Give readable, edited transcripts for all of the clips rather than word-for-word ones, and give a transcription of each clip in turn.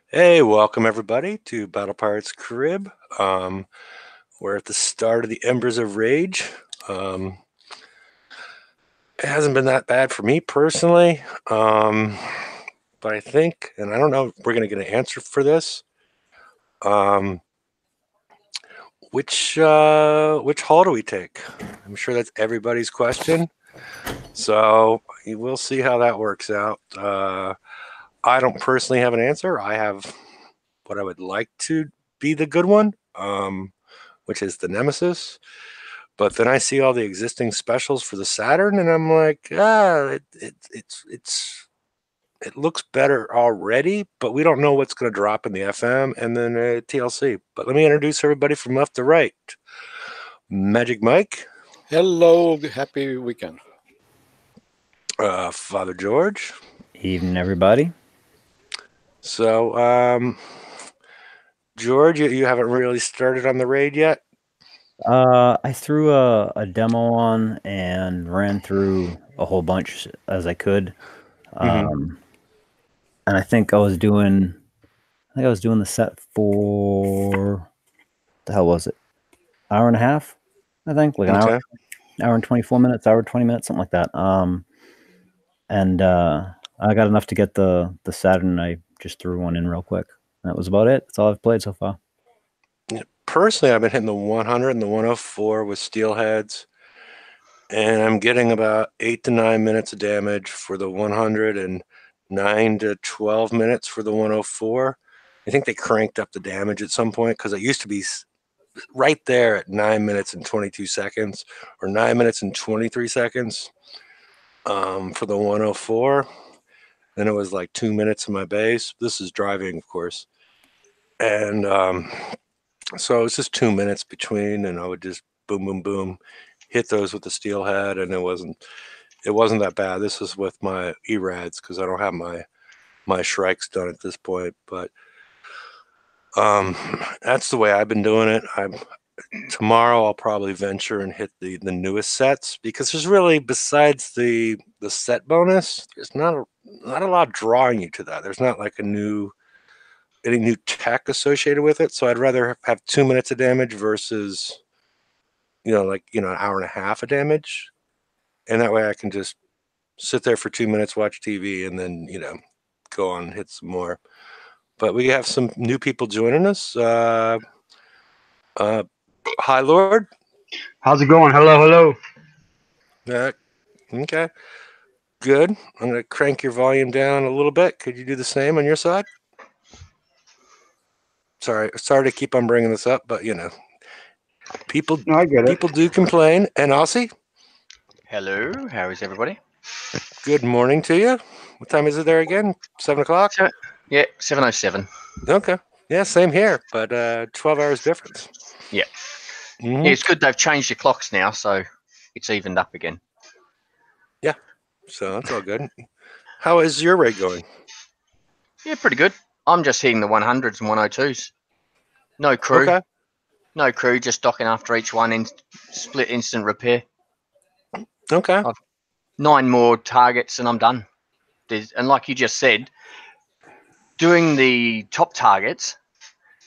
Hey, welcome everybody to Battle Pirates Crib. We're at the start of the Embers of Rage. It hasn't been that bad for me personally, but I think, and I don't know if we're going to get an answer for this. Which hall do we take? I'm sure that's everybody's question. So we'll see how that works out. I don't personally have an answer. I have what I would like to be the good one, which is the Nemesis. But then I see all the existing specials for the Saturn, and I'm like, it looks better already, but we don't know what's going to drop in the FM and then TLC. But let me introduce everybody from left to right. Magic Mike. Hello, happy weekend. Father George. Evening, everybody. So, George, you haven't really started on the raid yet? I threw a demo on and ran through a whole bunch as I could. And I think I was doing the set for the hell was it? Hour and a half, I think. Like an hour and 24 minutes, hour 20 minutes, something like that. And I got enough to get the Saturn. I just threw one in real quick. That was about it. That's all I've played so far. Personally, I've been hitting the 100 and the 104 with steelheads, and I'm getting about 8 to 9 minutes of damage for the 100 and 9 to 12 minutes for the 104. I think they cranked up the damage at some point because it used to be right there at 9 minutes and 22 seconds or 9 minutes and 23 seconds for the 104. Then it was like 2 minutes in my base. This is driving, of course. And so it's just 2 minutes between, and I would just boom, boom, boom, hit those with the steelhead, and it wasn't that bad. This is with my erads because I don't have my shrikes done at this point, but that's the way I've been doing it. Tomorrow I'll probably venture and hit the newest sets because there's really, besides the set bonus, there's not a lot drawing you to that. There's not like any new tech associated with it. So I'd rather have 2 minutes of damage versus an hour and a half of damage, and that way I can just sit there for 2 minutes, watch TV, and then go on and hit some more. But we have some new people joining us. Hi, Lord. How's it going? Hello. Okay. Good. I'm going to crank your volume down a little bit. Could you do the same on your side? Sorry to keep on bringing this up, but people do complain. And Aussie? Hello. How is everybody? Good morning to you. What time is it there again? 7 o'clock? Yeah, 7:07. Okay. Yeah, same here, but 12 hours difference. Yeah. Mm-hmm. Yeah, it's good they've changed the clocks now, so it's evened up again. Yeah, so that's all good. How is your raid going? Yeah, pretty good. I'm just hitting the 100s and 102s. No crew. Okay. No crew, just docking after each one in split instant repair. Okay. I've 9 more targets and I'm done. And like you just said, doing the top targets,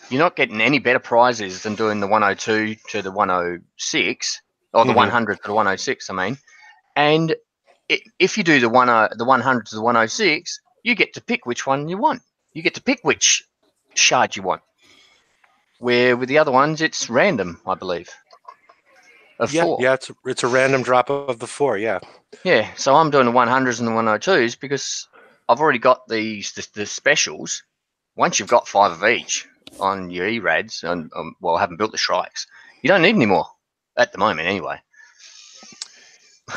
you're not getting any better prizes than doing the 102 to the 106, or the 100 to the 106, I mean. And if you do the 100 to the 106, you get to pick which one you want. You get to pick which shard you want. Where with the other ones, it's random, I believe. Of 4. Yeah, it's a random drop of the 4, yeah. Yeah, so I'm doing the 100s and the 102s because I've already got the specials. Once you've got 5 of each on your erads, and I haven't built the shrikes, you don't need any more at the moment anyway.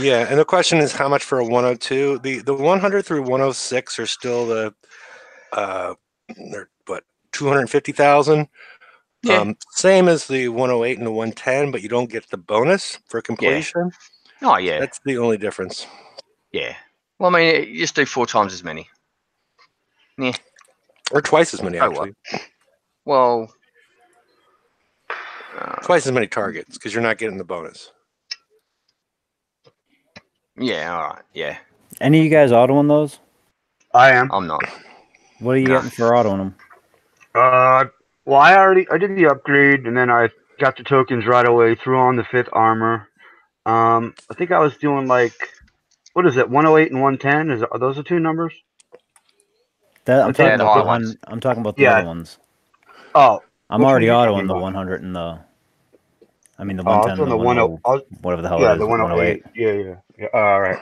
Yeah, and the question is how much for a 102? The 100 through 106 are still they're what, 250,000? Yeah. Same as the 108 and the 110, but you don't get the bonus for completion. Yeah. Oh yeah, that's the only difference. Yeah. Well, I mean, you just do 4 times as many. Yeah. Or twice as many, actually. Well, twice as many targets because you're not getting the bonus. Yeah, all right, yeah. Any of you guys autoing those? I am. I'm not. What are you getting for autoing them? Well, I did the upgrade, and then I got the tokens right away. Threw on the 5th armor. I think I was doing like, what is it, 108 and 110? Are those the two numbers? That I I'm think. talking Yeah, the about the high What, ones. one. I'm talking about the other yeah. ones. Oh, I'm which ones already are you autoing talking the about? 100 and the Oh, I was 110 and doing the the 10. 10, whatever the hell it Yeah, is, the 108. 108. Yeah. All right.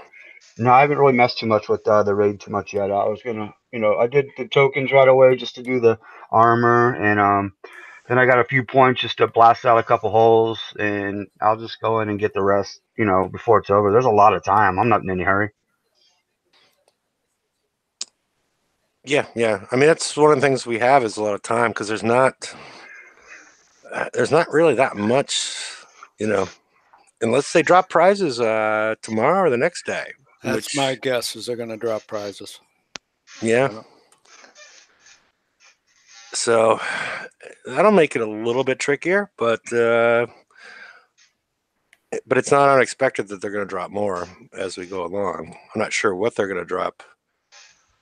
No, I haven't really messed too much with the raid too much yet. I was gonna, I did the tokens right away just to do the armor, and then I got a few points just to blast out a couple holes, and I'll just go in and get the rest, before it's over. There's a lot of time. I'm not in any hurry. Yeah. I mean, that's one of the things we have is a lot of time because there's not really that much, you know, unless they drop prizes tomorrow or the next day. That's my Which, guess. Is they're going to drop prizes. yeah. Yeah. So that'll make it a little bit trickier, but it's not unexpected that they're going to drop more as we go along. I'm not sure what they're going to drop.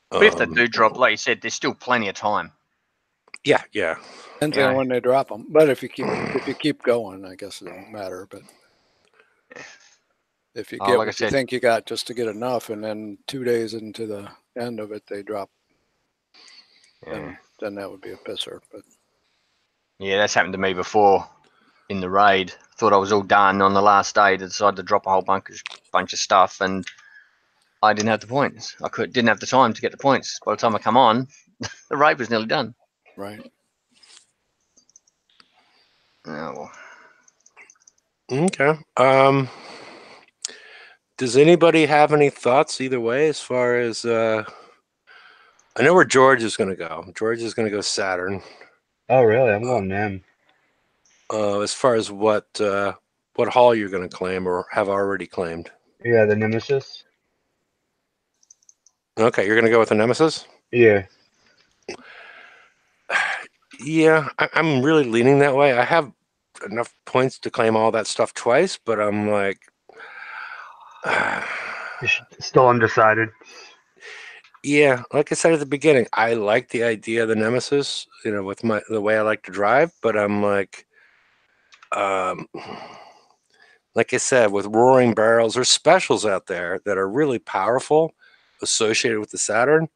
But if they do drop, like you said, there's still plenty of time. Yeah. Depends Yeah. on when they drop them. But if you keep going, I guess it don't matter. But if you get Like I what you said, think you got just to get enough, and then 2 days into the end of it they drop, yeah, then that would be a pisser. But yeah, that's happened to me before in the raid. Thought I was all done on the last day. Decided to drop a whole bunch of stuff, and I didn't have the points. Didn't have the time to get the points. By the time I come on, the raid was nearly done. right. Oh, well. Okay. Does anybody have any thoughts either way as far as I know where George is going to go. George is going to go Saturn. Oh, really? I'm going them. As far as what hall you're going to claim or have already claimed. Yeah, the Nemesis. Okay, you're going to go with the Nemesis? Yeah. Yeah, I'm really leaning that way. I have enough points to claim all that stuff twice, but I'm like, Still undecided. yeah, like I said at the beginning, I like the idea of the Nemesis, with the way I like to drive, but I'm um, like I said, with roaring barrels or specials out there that are really powerful associated with the Saturn,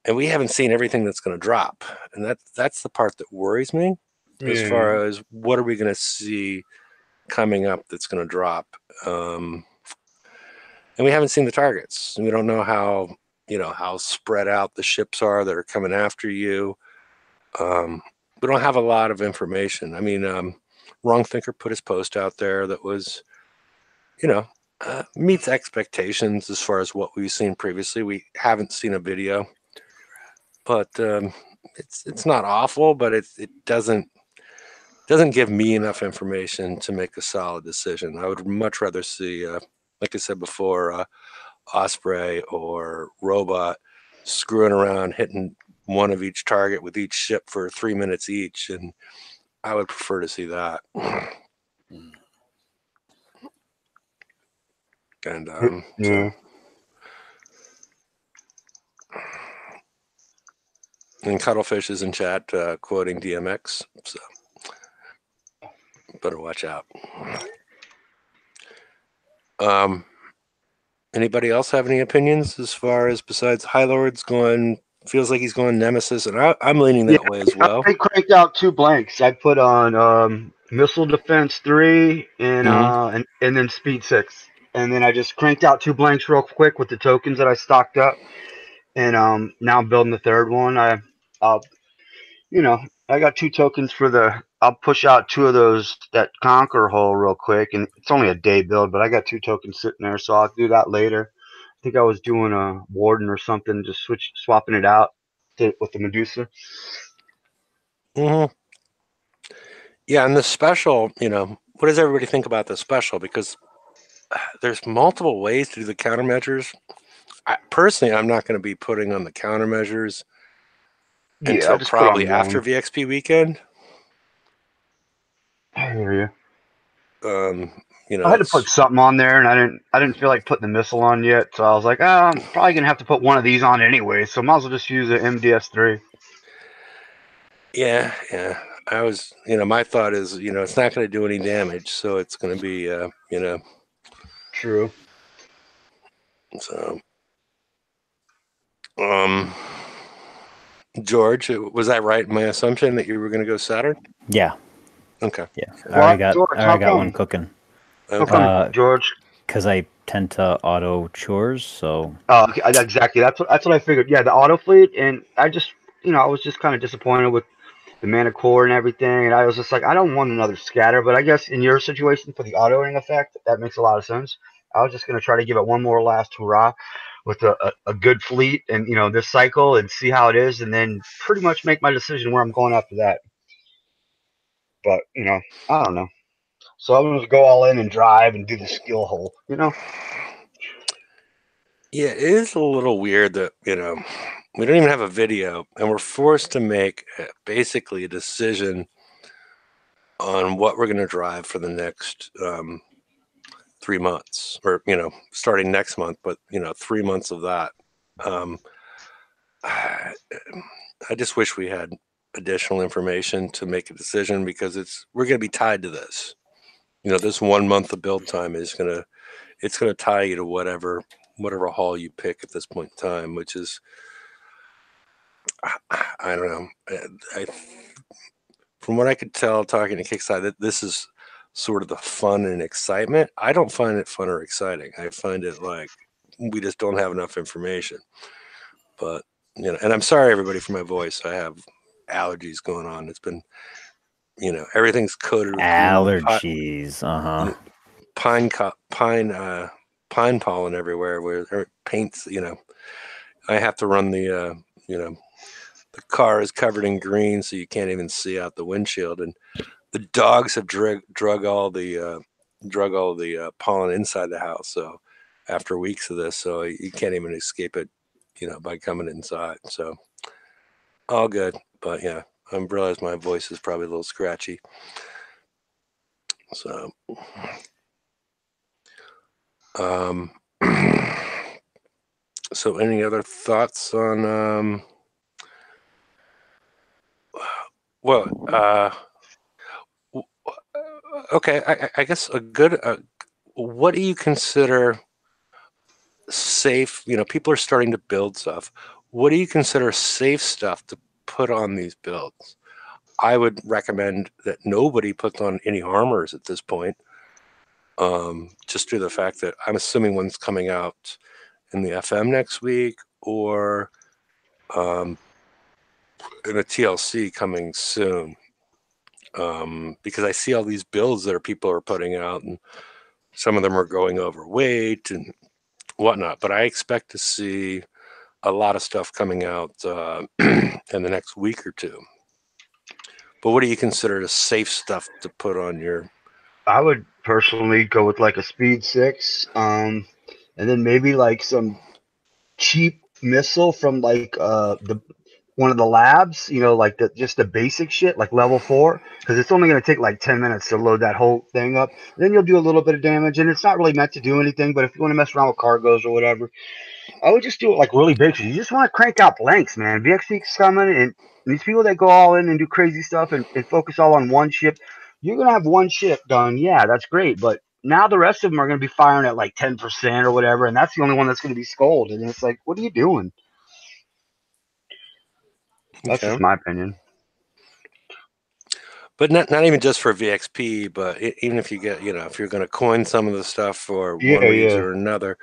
and we haven't seen everything that's going to drop, and that's the part that worries me as Yeah. far as what are we going to see coming up that's going to drop. And we haven't seen the targets. We don't know how spread out the ships are that are coming after you. We don't have a lot of information. I mean, Wrong Thinker put his post out there that was, meets expectations as far as what we've seen previously. We haven't seen a video, but it's not awful, but it doesn't give me enough information to make a solid decision. I would much rather see, like I said before, Osprey or Robot screwing around, hitting one of each target with each ship for 3 minutes each, and I would prefer to see that. And Yeah. and Cuttlefish is in chat quoting DMX, so better watch out. Anybody else have any opinions as far as besides High Lord's going? Feels like he's going Nemesis, and I'm leaning that way as well. I cranked out 2 blanks. I put on missile defense 3 and then speed 6, and then I just cranked out 2 blanks real quick with the tokens that I stocked up, and now I'm building the third one. I'll I got 2 tokens for I'll push out 2 of those that conquer hole real quick, and it's only a day build, but I got 2 tokens sitting there, so I'll do that later. I think I was doing a warden or something, just swapping it out with the Medusa. Mm-hmm. Yeah, and the special, what does everybody think about the special? Because there's multiple ways to do the countermeasures. Personally, I'm not going to be putting on the countermeasures Yeah, I'll until just put probably on after one. VXP weekend. I hear you. You I know, had to put it's something on there, and I didn't feel like putting the missile on yet, so I was like, I'm probably gonna have to put one of these on anyway, so might as well just use an MDS3. Yeah, yeah. I was, my thought is, it's not going to do any damage, so it's going to be, True. so. Um, George, was that right? My assumption that you were going to go Saturn? Yeah, Okay. yeah. What, George? I How already got one come? cooking. How come, Uh, George? Because I tend to auto chores, so Oh, okay, exactly. That's what I figured. Yeah, the auto fleet, and I was just kind of disappointed with the mana core and everything, and I was just like, I don't want another scatter. But I guess in your situation for the autoing effect, that makes a lot of sense. I was just gonna try to give it one more last hurrah with a good fleet, and this cycle, and see how it is, and then pretty much make my decision where I'm going after that. But I don't know. So I'm gonna go all in and drive and do the skill hole. Yeah, it is a little weird that, we don't even have a video, and we're forced to make basically a decision on what we're going to drive for the next 3 months, or starting next month, but 3 months of that. um, I just wish we had additional information to make a decision, because we're going to be tied to this. This 1 month of build time is it's going to tie you to whatever haul you pick at this point in time, which is, I don't know. I From what I could tell talking to Kickside, that this is sort of the fun and excitement. I don't find it fun or exciting. I find it like we just don't have enough information. But and I'm sorry everybody for my voice. I have allergies going on. It's been everything's coated with allergies. pine pine pollen everywhere. Where it paints. I have to run the car is covered in green, so you can't even see out the windshield, and the dogs have drug all the pollen inside the house. So after weeks of this, so you can't even escape it, by coming inside. So all good, but yeah, I realize my voice is probably a little scratchy. So, um, so any other thoughts on well, okay, I guess a good. What do you consider safe? People are starting to build stuff. What do you consider safe stuff to put on these builds? I would recommend that nobody puts on any armors at this point, just due to the fact that I'm assuming one's coming out in the FM next week, or in a TLC coming soon, because I see all these builds that people are putting out, and some of them are going overweight and whatnot. But I expect to see a lot of stuff coming out in the next week or two. But what do you consider the safe stuff to put on your? I would personally go with like a speed 6, and then maybe like some cheap missile from like the one of the labs, like just the basic shit, like level 4, because it's only going to take like 10 minutes to load that whole thing up. Then you'll do a little bit of damage, and it's not really meant to do anything. But if you want to mess around with cargoes or whatever, I would just do it like really big. You just want to crank out blanks, man. VXP's coming, and these people that go all in and do crazy stuff and focus all on one ship, you're gonna have one ship done. Yeah, that's great, but now the rest of them are gonna be firing at like 10% or whatever, and that's the only one that's gonna be scolded. And it's like, what are you doing? That's Okay. just my opinion. But not even just for VXP, but even if you get, if you're going to coin some of the stuff for one Yeah, reason yeah. or another,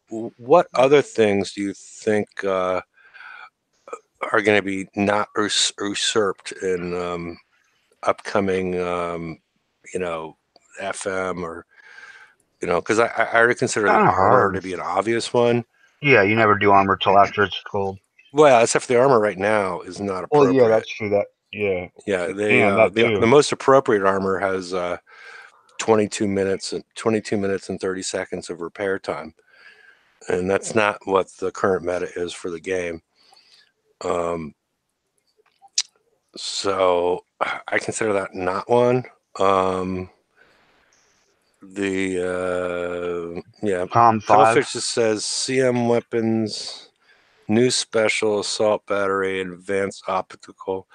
what other things do you think are going to be not usurped in upcoming, FM, or because I already consider the Kind of armor hard. to be an obvious one. Yeah, you never do armor till after it's cold. Well, except for the armor right now is not Well, yeah, appropriate. that's true. That yeah, Yeah, damn that the too. most appropriate armor has 22 minutes and 30 seconds of repair time, and that's not what the current meta is for the game. So I consider that not one. Yeah, Tom 5. Cuttlefish just says CM weapons, new special assault battery, advanced optical.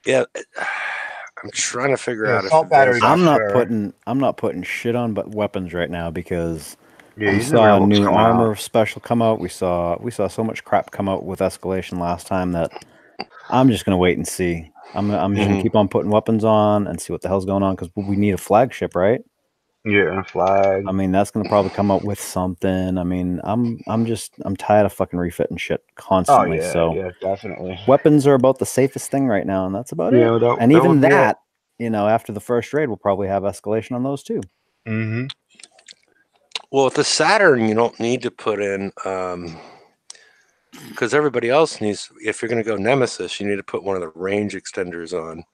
Yeah, I'm trying to figure Yeah, out if assault battery. advanced. I'm not putting shit on but weapons right now because Yeah, we these never saw a know what's new coming armor out. special come out. We saw so much crap come out with escalation last time that I'm just gonna wait and see. I'm just gonna keep on putting weapons on and see what the hell's going on because we need a flagship, right? Yeah, flag. I mean, that's gonna probably come up with something. I mean, I'm tired of fucking refitting shit Oh constantly. yeah, So yeah, definitely. weapons are about the safest thing right now, and that's about it. Yeah, And that even would be it. that, after the first raid, we'll probably have escalation on those too. Mm-hmm. Well, with the Saturn, you don't need to put in because everybody else needs. If you're going to go Nemesis, you need to put one of the range extenders on.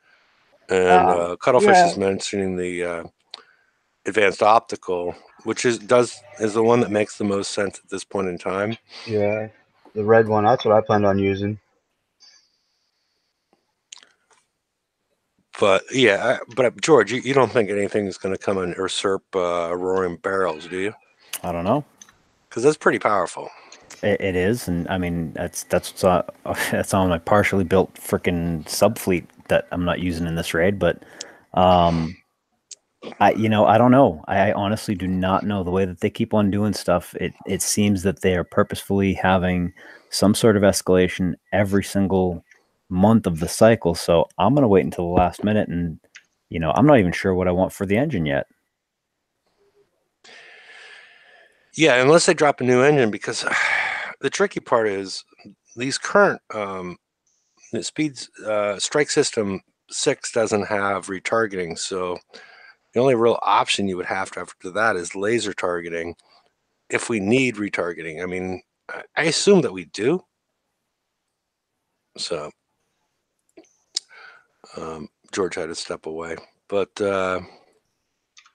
And Cuttlefish Yeah, is mentioning the advanced optical, which is the one that makes the most sense at this point in time. yeah. The red one. That's what I planned on using. But yeah, but George, you don't think anything is going to come and usurp roaring barrels, do you? I don't know. Because that's pretty powerful. It is, and I mean that's that's on my partially built freaking subfleet that I'm not using in this raid. But I don't know. I honestly do not know the way that they keep on doing stuff. It seems that they are purposefully having some sort of escalation every single month of the cycle. So I'm gonna wait until the last minute, and I'm not even sure what I want for the engine yet. Yeah, unless they drop a new engine, because the tricky part is these current the speeds strike system 6 doesn't have retargeting, so the only real option you would have to after that is laser targeting if we need retargeting. I mean, I assume that we do. So George had to step away, but I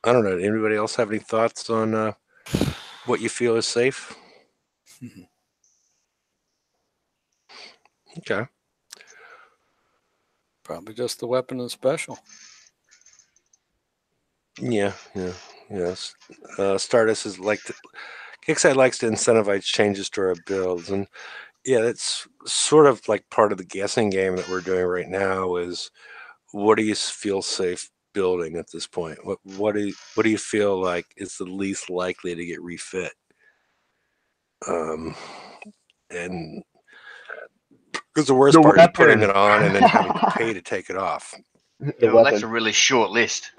don't know. Anybody else have any thoughts on what you feel is safe? Okay. Probably just the weapon and special. Yeah. Stardust is Kickside likes to incentivize changes to our builds, and yeah, that's sort of like part of the guessing game that we're doing right now. Is what do you feel safe building at this point? What do you feel like is the least likely to get refit? And because the worst The part is putting weapon. it on and then having to pay to take it off. The Yeah, well, that's a weapon. really short list.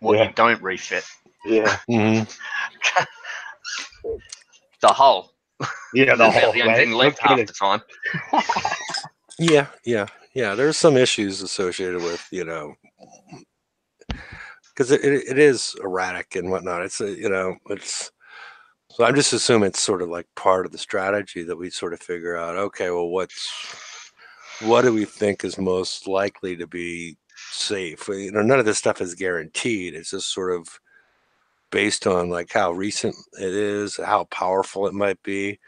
What Yeah. you don't refit. Yeah. The hull. Yeah, the There's whole barely anything No left half kidding. the time. Yeah. There's some issues associated with because it is erratic and whatnot. It's so I'm just assuming it's sort of like part of the strategy that we sort of figure out. Okay, well, what do we think is most likely to be safe? None of this stuff is guaranteed. It's just sort of based on like how recent it is, how powerful it might be.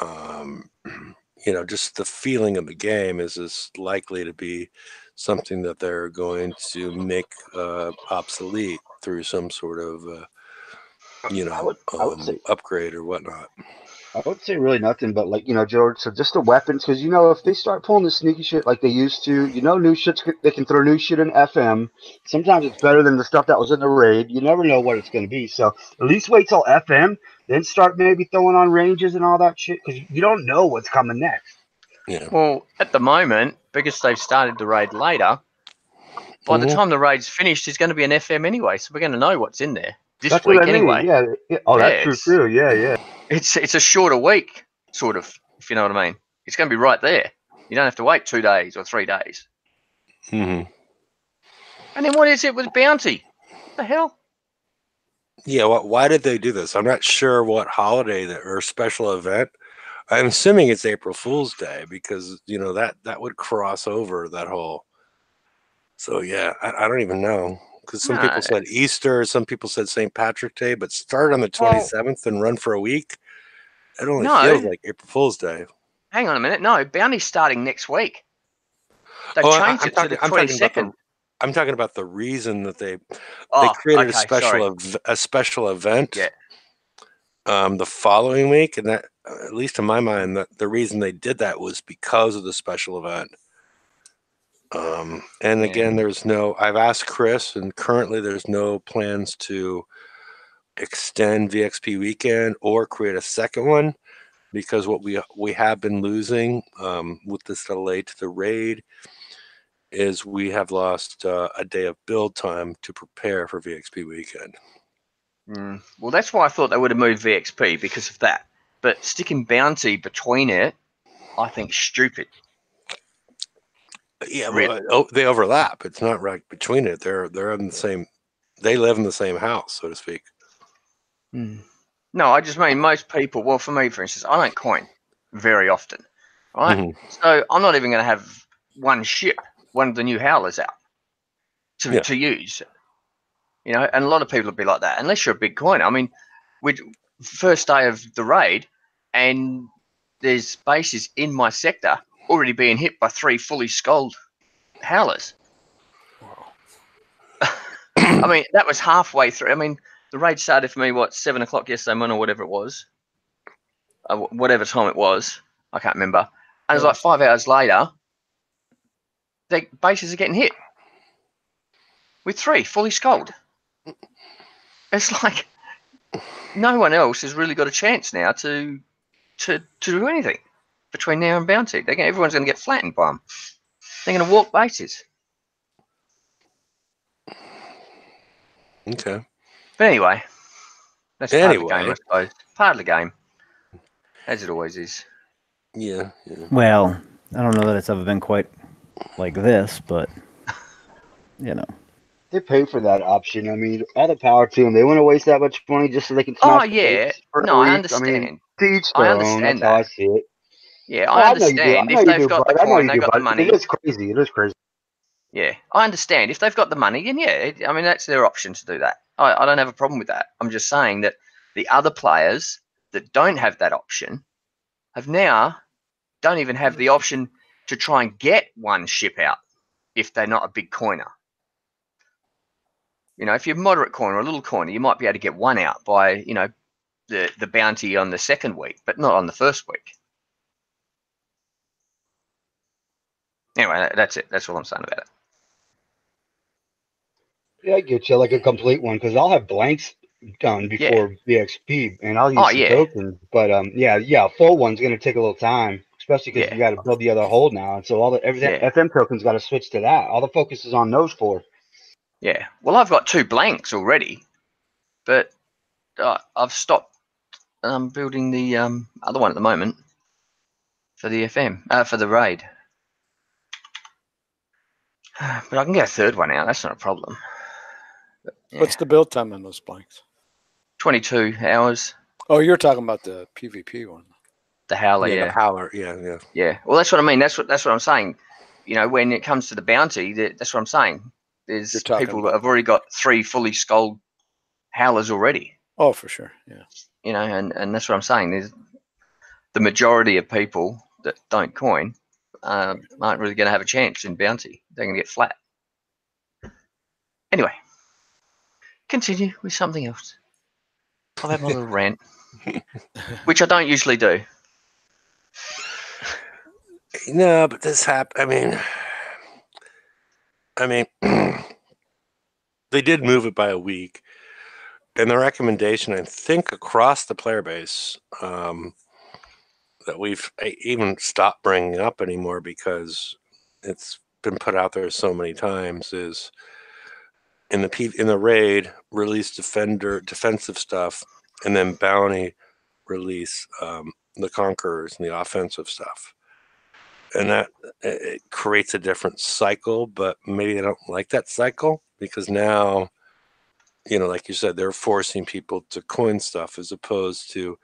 Um, just the feeling of the game is likely to be something that they're going to make obsolete through some sort of I would say upgrade or whatnot. I would say really nothing but like George. So just the weapons, because if they start pulling the sneaky shit like they used to, new shit. They can throw new shit in FM. Sometimes it's better than the stuff that was in the raid. You never know what it's going to be. So at least wait till FM, then start maybe throwing on ranges and all that shit because you don't know what's coming next. Yeah. Well, at the moment, because they've started the raid later, by the time the raid's finished, there's going to be an FM anyway, so we're going to know what's in there this That's week what I mean. anyway. Yeah. Oh, Yeah, that's true too. Yeah. It's a shorter week, sort of, if you know what I mean. It's going to be right there. You don't have to wait 2 days or 3 days. Mm-hmm. And then what is it with bounty? What the hell? Yeah, why did they do this? I'm not sure what holiday or special event. I'm assuming it's April Fool's Day because that would cross over that whole. So yeah, I don't even know because some people said Easter, some people said St. Patrick's Day, but start on the 27th and run for a week. It only feels like April Fool's Day. Hang on a minute. No, bounty's starting next week. They've changed it to the 22nd. I'm talking about the reason that they Oh, created okay, a special event. Yeah. the following week, and that, at least in my mind, the reason they did that was because of the special event. And again, I've asked Chris, and currently there's no plans to extend VXP weekend or create a second one, because what we have been losing with this delay to the raid is we have lost a day of build time to prepare for VXP weekend. Well, that's why I thought they would have moved VXP, because of that. But sticking bounty between it, I think, stupid. Yeah, Really. well, they overlap. It's not right between it. They're in the same. They live in the same house, so to speak. No, I just mean most people. Well, for me, for instance, I don't coin very often, right? So I'm not even going to have one of the new howlers out to use. You know, and a lot of people will be like that, unless you're a big coiner. I mean, first day of the raid, and there's bases in my sector already being hit by 3 fully skulled howlers. Wow. I mean, that was halfway through. I mean, the raid started for me, 7 o'clock yesterday morning, or whatever it was. Whatever time it was, I can't remember. And it was like 5 hours later, the bases are getting hit with 3 fully skulled. It's like no one else has really got a chance now to do anything between now and bounty. Everyone's going to get flattened by them. They're going to walk bases. Okay. But anyway, that's part of the game, I suppose. Part of the game, as it always is. Yeah. Well, I don't know that it's ever been quite like this, but you know. They pay for that option. I mean, all the power to them. They want to waste that much money just so they can smash the base for a week. I understand. I mean, to each their own. That's how I see it. Yeah, I understand. If they've got the coin, they've got the money. It is crazy. It is crazy. Yeah, I understand. If they've got the money, then I mean, that's their option to do that. I don't have a problem with that. I'm just saying that the other players that don't have that option don't even have the option to try and get one ship out if they're not a big coiner. You know, if you're a moderate coiner or a little coiner, you might be able to get one out by, the bounty on the second week, but not on the first week. Anyway, that's it. That's all I'm saying about it. Yeah, I get you, like a complete one, because I'll have blanks done before VXP, and I'll use some tokens. But a full one's going to take a little time, especially because you got to build the other hold now, and so everything FM tokens got to switch to that. All the focus is on those 4. Yeah, well, I've got 2 blanks already, but I've stopped. I'm building the other one at the moment for the FM for the raid. But I can get a 3rd one out. That's not a problem. But, what's the build time on those blanks? 22 hours. Oh, you're talking about the PvP one. The howler, The howler, yeah. Yeah. Well, that's what I mean. That's what I'm saying. You know, when it comes to the bounty, that's what I'm saying. There's people that have already got 3 fully skulled howlers already. Oh, for sure. Yeah. You know, and that's what I'm saying. There's the majority of people that don't coin aren't really going to have a chance in bounty. They're going to get flat. Anyway, continue with something else. I've had my little rant, which I don't usually do. No, but this happened. I mean, they did move it by a week, and the recommendation, I think, across the player base, that we've even stopped bringing up anymore because it's been put out there so many times, is in the raid, release defensive stuff, and then bounty release the conquerors and the offensive stuff. And that it creates a different cycle, but maybe they don't like that cycle because now, like you said, they're forcing people to coin stuff as opposed to,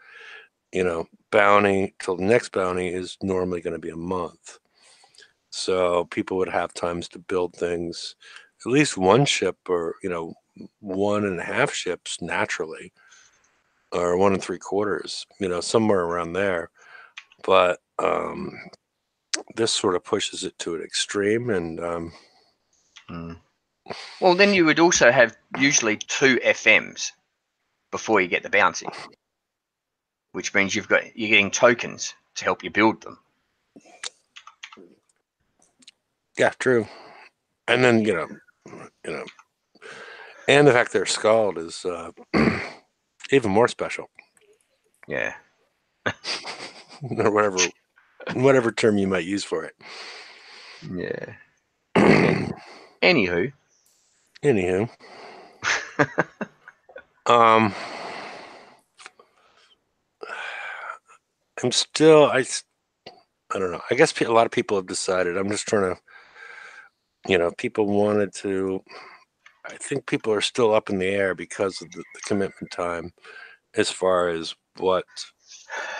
bounty till the next bounty is normally going to be a month. So people would have times to build things, at least one ship or, 1.5 ships naturally, or 1 3/4, somewhere around there. But this sort of pushes it to an extreme, and well, then you would also have usually 2 FMs before you get the bounty. which means you're getting tokens to help you build them. Yeah, true. And then and the fact they're scald is even more special. Yeah. Or whatever term you might use for it. Yeah. Anywho. I'm still I don't know. I guess a lot of people have decided. I'm just trying to, people wanted to. I think people are still up in the air because of the commitment time, as far as what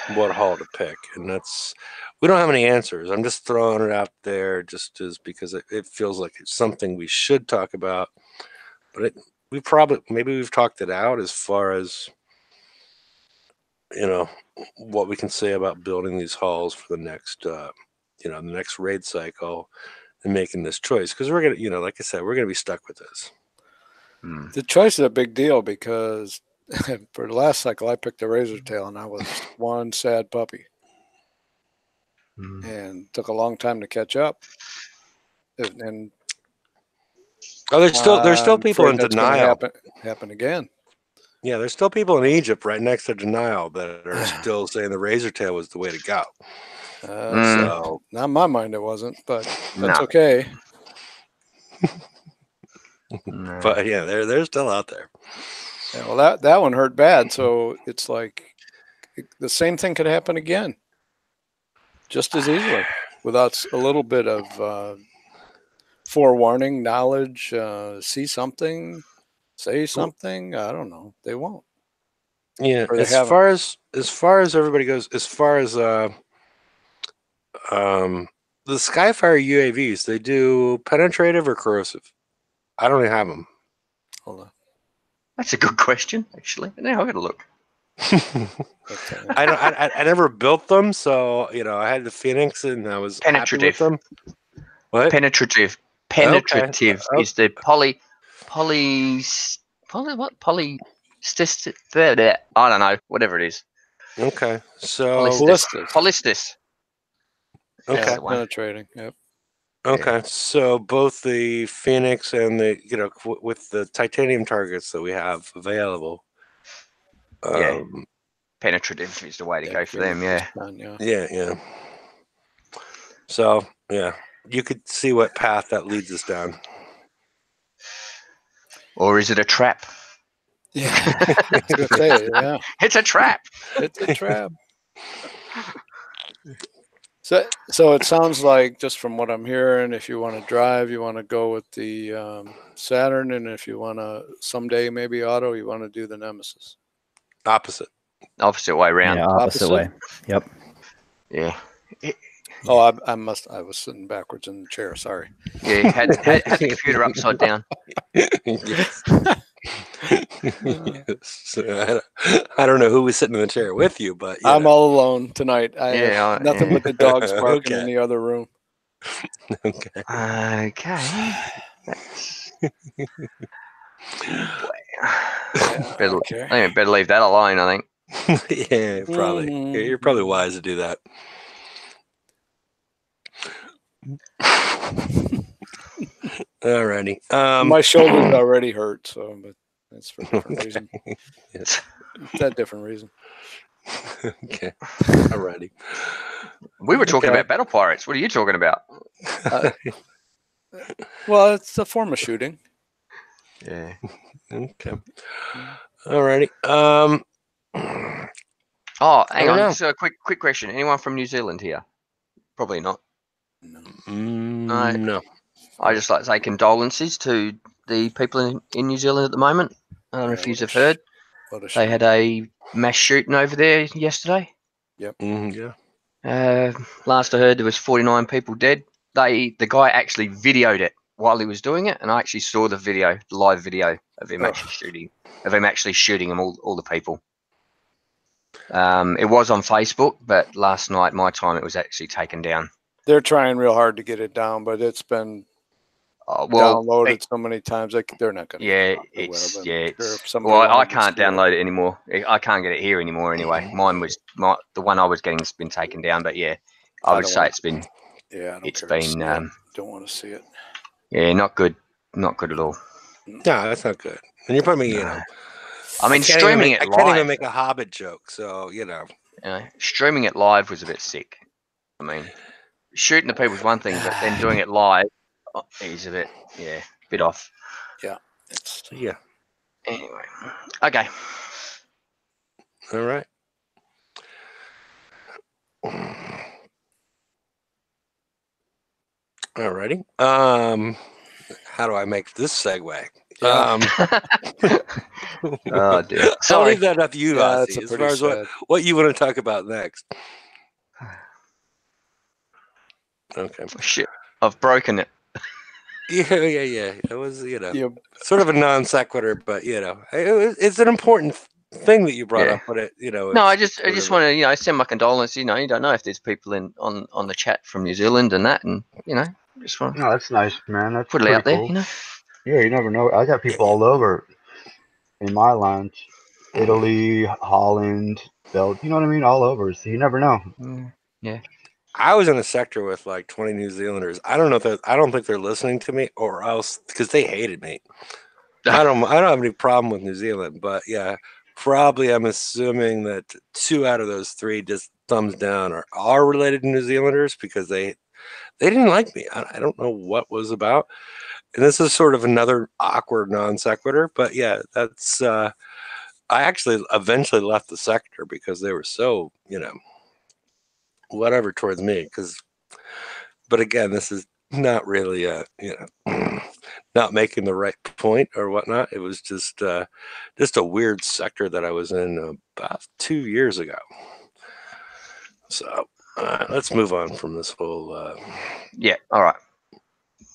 hall to pick, and we don't have any answers. I'm just throwing it out there, just as because it feels like it's something we should talk about, but we've talked it out as far as what we can say about building these halls for the next the next raid cycle and making this choice, because we're gonna like I said, we're gonna be stuck with this. The choice is a big deal because for the last cycle I picked a razor tail and I was one sad puppy and took a long time to catch up. And there's still people in denial. Happen again. Yeah, there's still people in Egypt right next to denial that are still saying the razor tail was the way to go. So not in my mind it wasn't, but that's okay. But yeah, they're still out there. Yeah, well, that one hurt bad, so it's like the same thing could happen again, just as easily, without a little bit of forewarning, knowledge. See something, say something. I don't know. They won't. Yeah, as far as everybody goes, as far as the Skyfire UAVs, they do penetrative or corrosive? I don't even have them. Hold on. That's a good question, actually. Now I've got to look. I never built them, so I had the Phoenix and I was happy with them. What? Penetrative is the I don't know, whatever it is. Okay, so Ballistis. Okay, yeah, penetrating. Yep. Okay, Yeah. So both the Phoenix and the with the titanium targets that we have available. Penetrative is the way to go for them. Yeah. Yeah. So yeah, you could see what path that leads us down. Or is it a trap? Yeah. I was gonna say, yeah. It's a trap. It's a trap. So it sounds like, just from what I'm hearing, if you want to drive, you want to go with the Saturn, and if you want to someday maybe auto, you want to do the Nemesis. Opposite way around. Yeah, opposite way. Yep. Yeah. Oh, I was sitting backwards in the chair. Sorry. Yeah, had the computer upside down. So I don't know who was sitting in the chair with you, but I'm all alone tonight. I have nothing but the dogs barking in Okay. the other room. Okay. Better leave that alone, I think. Yeah, probably. Mm-hmm. You're probably wise to do that. Alrighty. My shoulders already hurt, so but that's for a different reason. Yes. It's a different reason. Okay. Alrighty. We were talking about battle pirates. What are you talking about? Well, it's a form of shooting. Yeah. Okay. Alrighty. Oh, hang on. So, quick question. Anyone from New Zealand here? Probably not. No. I just like to say condolences to the people in New Zealand at the moment. I don't know if you have heard. They had a mass shooting over there yesterday. Yep. Yeah. Last I heard, there was 49 people dead. The guy actually videoed it while he was doing it, and I actually saw the live video of him actually shooting them, all the people. It was on Facebook, but last night, my time, it was actually taken down. They're trying real hard to get it down, but it's been well, downloaded so many times. They're not going to. yeah, it's well, I can't download it anymore. I can't get it here anymore anyway. The one I was getting's been taken down, but yeah, I would say it's been. Yeah, it's been. Don't want to see it. Yeah, not good. Not good at all. No, that's not good. And you're putting me, I mean, streaming it live. I can't even make a Hobbit joke, so streaming it live was a bit sick. I mean, shooting the people's one thing, but then doing it live is a bit off. Yeah. Anyway, okay. All right. Alrighty. How do I make this segue? Oh dear. I'll Sorry. leave that up to you, Ozzy, as far as what you want to talk about next. Okay. Shit, I've broken it. Yeah. It was, sort of a non sequitur, but it's an important thing that you brought up. But no, I just want to send my condolences. You don't know if there's people on the chat from New Zealand and that, and just want. No, that's nice, man. That's put it out there. cool. Yeah, you never know. I got people all over in my lines. Italy, Holland, Belgium, you know what I mean? All over. So you never know. Yeah. I was in a sector with like 20 New Zealanders. I don't think they're listening to me, or else because they hated me. I don't have any problem with New Zealand, but yeah, probably I'm assuming that 2 out of those 3 just thumbs down are related to New Zealanders because they didn't like me. I don't know what was about. And this is sort of another awkward non sequitur, but yeah, that's I actually eventually left the sector because they were so, whatever towards me. But again, this is not really not making the right point or whatnot. It was just a weird sector that I was in about 2 years ago. So let's move on from this whole. Yeah. All right.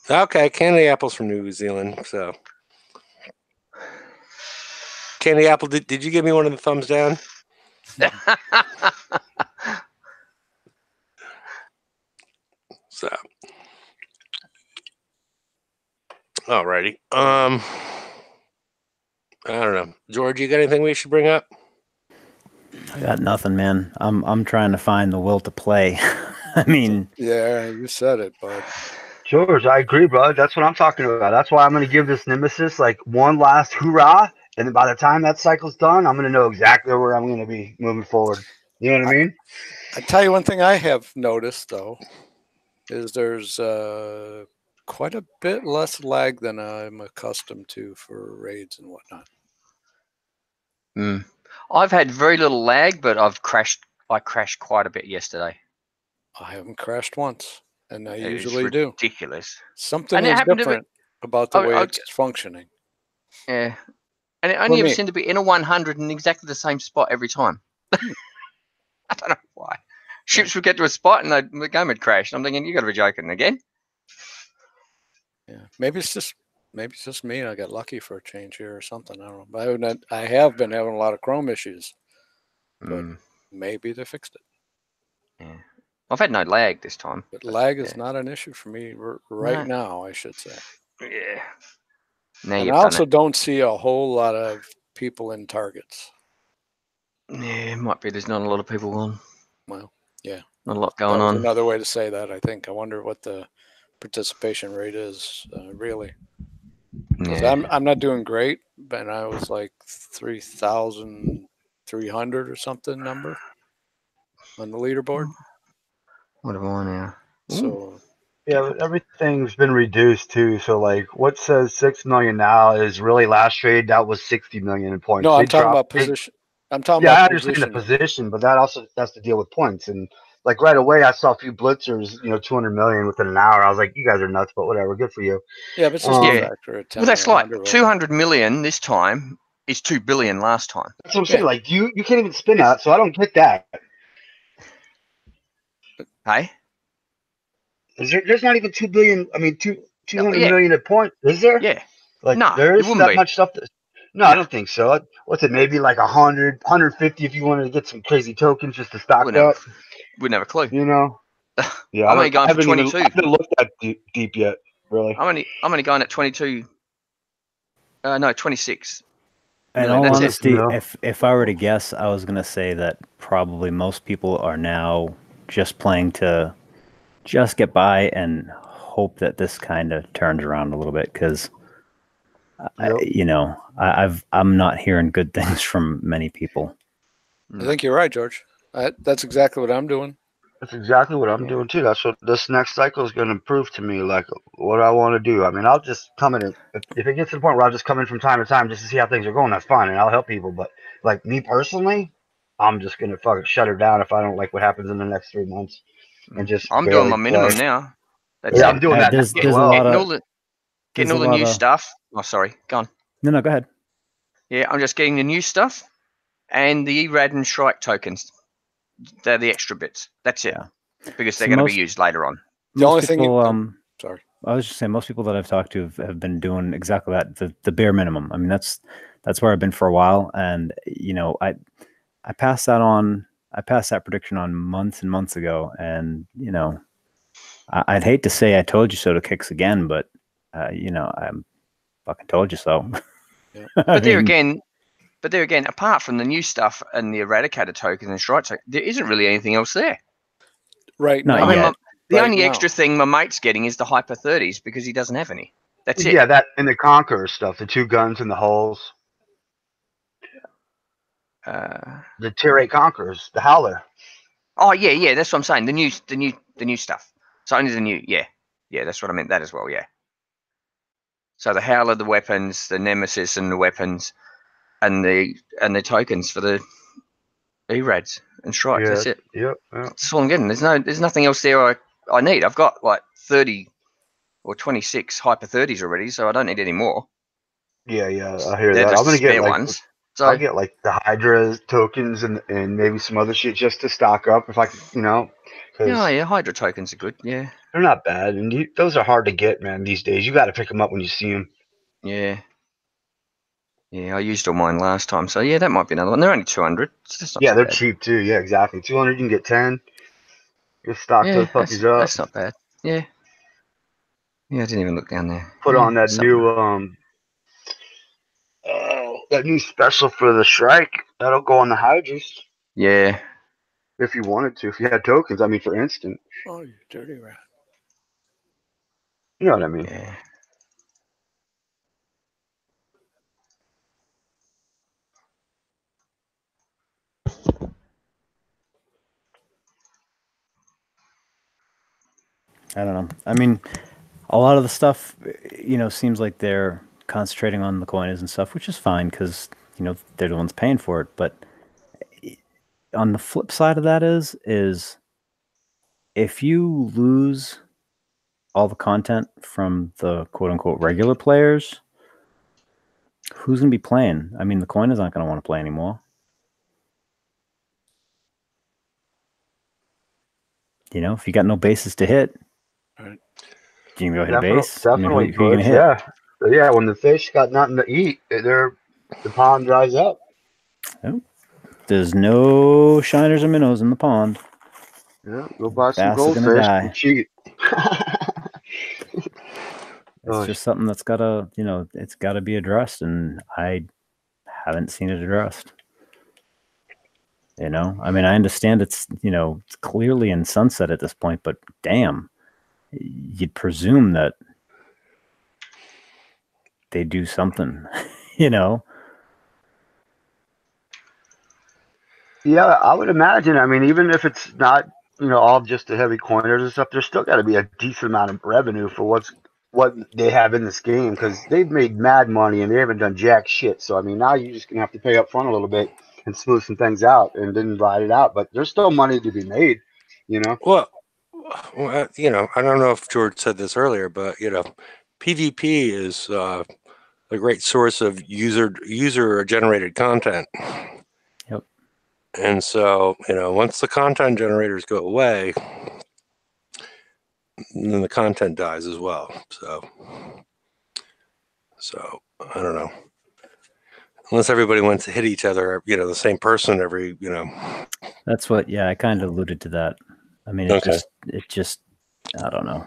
Okay, candy apples from New Zealand. So, candy apple, did you give me one of the thumbs down? So, alrighty. I don't know, George. You got anything we should bring up? I got nothing, man. I'm trying to find the will to play. I mean, yeah, you said it, bud. George, I agree, bro. That's what I'm talking about. That's why I'm going to give this Nemesis like one last hoorah, and then by the time that cycle's done, I'm going to know exactly where I'm going to be moving forward. You know what I mean? I tell you one thing I have noticed though is there's quite a bit less lag than I'm accustomed to for raids and whatnot. I've had very little lag, but I crashed quite a bit yesterday. I haven't crashed once, and I It usually is do. Ridiculous. Something is different about the way it's functioning. Yeah, and it only ever seemed to be in a 100 in exactly the same spot every time. I don't know why. Ships would get to a spot and the game would crash. I'm thinking, you got to be joking again. Yeah, maybe it's just me, and I got lucky for a change here or something. I don't know. But I have been having a lot of Chrome issues, but maybe they fixed it. Yeah, I've had no lag this time. But lag is not an issue for me right now, I should say. Yeah. And I also don't see a whole lot of people in targets. Yeah, it might be. There's not a lot of people on. Well, yeah, not a lot going on. Another way to say that, I think. I wonder what the participation rate is really. Yeah. I'm not doing great, but I was like 3,300 or something number on the leaderboard. What am I now? So yeah, but everything's been reduced too. So like, what says 6 million now is really last trade that was 60 million in points. No, I'm talking about position. I'm talking about. Yeah, I understand the position, but that also has to deal with points. And like right away, I saw a few blitzers, 200 million within an hour. I was like, you guys are nuts, but whatever, good for you. Yeah, but it's just a factor. Well, that's like 200 million this time is 2 billion last time. That's what I'm saying. Like you can't even spin that, so I don't get that. Hey, there's not even 2 billion. I mean, 200 million a point. Is there? Yeah. Like no, there's that much stuff. No, I don't think so. What's it? Maybe like 100, 150 if you wanted to get some crazy tokens just to stock up. Wouldn't have a clue. Yeah, I'm only going for 22. I haven't looked that deep yet. Really? I'm only going at 22. No, 26. In No, all that's it. honesty, No. if I were to guess, I was gonna say that probably most people are now just playing to just get by and hope that this kind of turns around a little bit because Yep. I'm not hearing good things from many people. I think you're right, George. That's exactly what I'm doing. That's exactly what I'm doing too. That's what this next cycle is going to prove to me, like what I want to do. I mean, I'll just come in if it gets to the point where I'll just come in from time to time just to see how things are going. That's fine, and I'll help people. But like me personally, I'm just going to fucking shut her down if I don't like what happens in the next 3 months, and just I'm doing barely my minimum play. now. That's Yeah, it. I'm doing that There's as a well. lot Getting of all the there's getting a all the lot new of stuff. Oh, sorry, go on. no, go ahead. Yeah, I'm just getting the new stuff and the ERAD and Shrike tokens. They're the extra bits. That's it. Yeah. Because they're See, going to be most used later on. The only most thing people, sorry. I was just saying, most people that I've talked to have been doing exactly that, the bare minimum. I mean, that's where I've been for a while, and I passed that on. I passed that prediction on months and months ago, and I'd hate to say I told you so to kicks again, but I'm fucking told you so. Yeah. But there again, apart from the new stuff and the Eradicator tokens and Shrike tokens, there isn't really anything else there. Right Not now. I mean, yet. the Right only now. extra thing my mate's getting is the Hyper 30s because he doesn't have any. That's it. Yeah, that and the Conqueror stuff, the 2 guns and the holes, the Tier 8 Conquerors, the Howler. Oh yeah, that's what I'm saying. The new stuff. So only the new, yeah, that's what I meant. That as well, yeah. So the Howler, the weapons, the Nemesis, and the weapons, and the tokens for the ERADs and Strikes. Yeah, That's it. yep. That's all I'm getting. There's nothing else there I need. I've got like 30 or 26 Hyper 30s already, so I don't need any more. Yeah, I hear They're that. I'm just gonna get spare like ones. So I'll get like the Hydra tokens and maybe some other shit just to stock up if I could, because yeah, Hydra tokens are good. Yeah, they're not bad, and those are hard to get, man. These days, you got to pick them up when you see them. yeah. I used all mine last time, so yeah, that might be another one. They're only 200. It's just not Yeah, too they're bad. cheap too. Yeah, exactly. 200, you can get 10. Just stock Yeah, those puppies up. that's not bad. Yeah, I didn't even look down there. Put Yeah, on that new special for the Shrike. That'll go on the Hydras Yeah, if you wanted to. If you had tokens, I mean, for instant. Oh, you dirty rat. You know what I mean? yeah. I don't know. I mean, a lot of the stuff, seems like they're concentrating on the coins and stuff, which is fine because they're the ones paying for it. But on the flip side of that is if you lose all the content from the quote unquote regular players, who's gonna be playing? I mean, the coin is not gonna want to play anymore. If you got no bases to hit, Right. you can go hit a base. I mean, Definitely, who are you gonna Butch. hit? Yeah. But yeah, when the fish got nothing to eat, the pond dries up. Oh, there's no shiners or minnows in the pond. Yeah, go buy some Bass are gonna goldfish die. and cheat. It's just something that's it's gotta be addressed, and I haven't seen it addressed. I mean, I understand it's it's clearly in sunset at this point, but damn, you'd presume that they do something, Yeah, I would imagine. I mean, even if it's not, all just the heavy coiners and stuff, there's still got to be a decent amount of revenue for what they have in this game because they've made mad money and they haven't done jack shit. So I mean, now you're just gonna have to pay up front a little bit and smooth some things out and then ride it out. But there's still money to be made, Well, I don't know if George said this earlier, but PvP is a great source of user generated content. Yep. And so, once the content generators go away, then the content dies as well. So I don't know. Unless everybody wants to hit each other, the same person every. That's what. Yeah, I kind of alluded to that. I mean, it just, I don't know.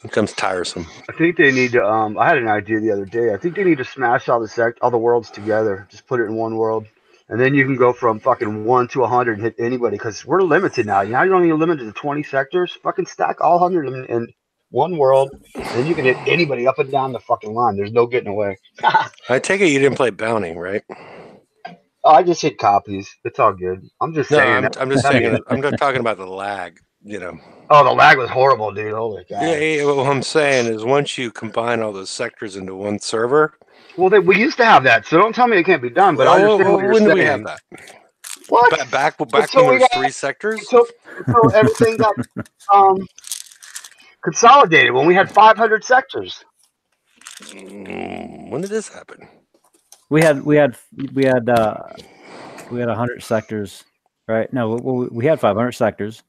It becomes tiresome. I think they need to. I had an idea the other day. I think they need to smash all the worlds together. Just put it in one world, and then you can go from fucking 1 to 100 and hit anybody because we're limited now. Now you're only limited to 20 sectors. Fucking stack all 100 in one world, and then you can hit anybody up and down the fucking line. There's no getting away. I take it you didn't play Bounty, right? Oh, I just hit copies. It's all good. I'm just No, saying I'm just that saying. means, I'm just talking about the lag. You know. oh, the lag was horrible, dude. Holy Yeah, god. yeah, what I'm saying is once you combine all those sectors into one server. Well, we used to have that, so don't tell me it can't be done. But I understand what you're When did we have saying. that? What? Back when Until there we was got 3 sectors. until everything got um consolidated when we had 500 sectors. When did this happen? We had 100 sectors, right? No, we had 500 sectors.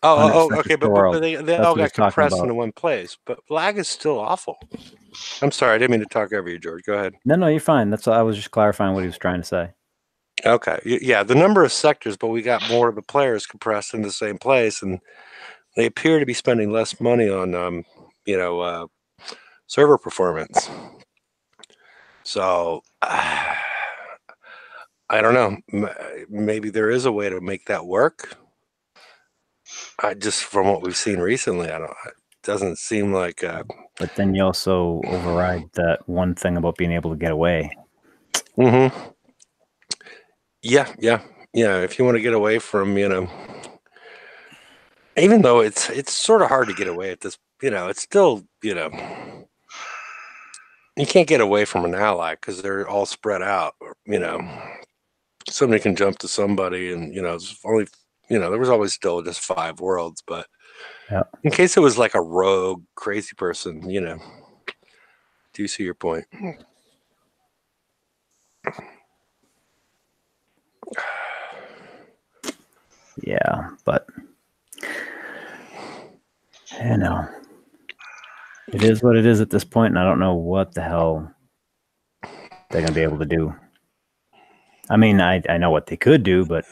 100 sectors Okay, per but world. they That's all what he's got talking compressed about. into one place. But lag is still awful. I'm sorry, I didn't mean to talk over you, George. Go ahead. No, you're fine. That's I was just clarifying what he was trying to say. Okay, yeah, the number of sectors, but we got more of the players compressed in the same place, and they appear to be spending less money on, server performance. So I don't know. Maybe there is a way to make that work. Just from what we've seen recently, it doesn't seem like. But then you also override that one thing about being able to get away. Mm-hmm. Yeah. If you want to get away from, even though it's sort of hard to get away at this, it's still, you can't get away from an ally because they're all spread out. Somebody can jump to somebody, and it's only, there was always still just 5 worlds, but Yeah. in case it was like a rogue crazy person, do you see your point? Yeah, but it is what it is at this point, and I don't know what the hell they're going to be able to do. I mean, I know what they could do, but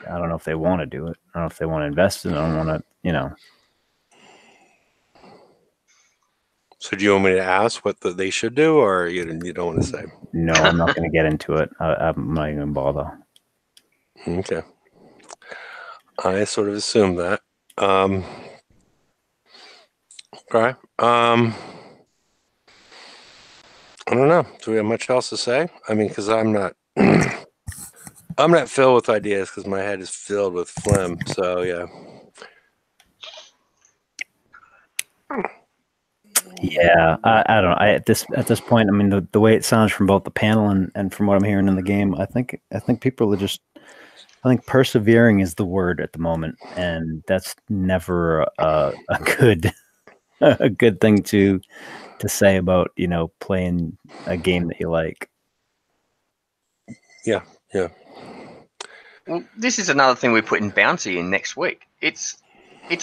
I don't know if they want to do it. I don't know if they want to invest in it. I don't want to, So do you want me to ask what they should do, or you don't want to say? No, I'm not going to get into it. I'm not even going to bother. Okay. I sort of assumed that. Okay. I don't know. Do we have much else to say? I mean, because I'm not filled with ideas because my head is filled with phlegm. So yeah. Yeah, I don't know. At this point, I mean, the way it sounds from both the panel and from what I'm hearing in the game, I think people are just. I think persevering is the word at the moment, and that's never a good a good thing to say about playing a game that you like. Yeah. Well, this is another thing we're putting Bouncy in next week. It's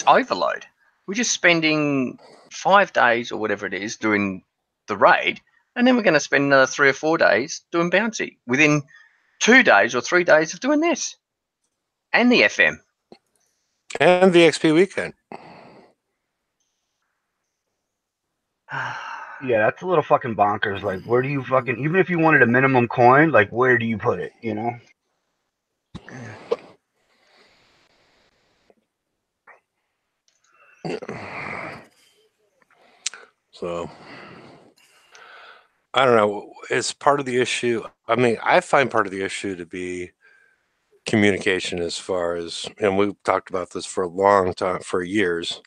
overload. We're just spending 5 days or whatever it is doing the raid, and then we're going to spend another 3 or 4 days doing Bouncy within 2 days or 3 days of doing this and the FM and VXP weekend. Yeah, that's a little fucking bonkers. Like, where do you fucking, even if you wanted a minimum coin, like, where do you put it, So I don't know. It's part of the issue. I mean, I find part of the issue to be communication as far as, and we've talked about this for a long time, for years.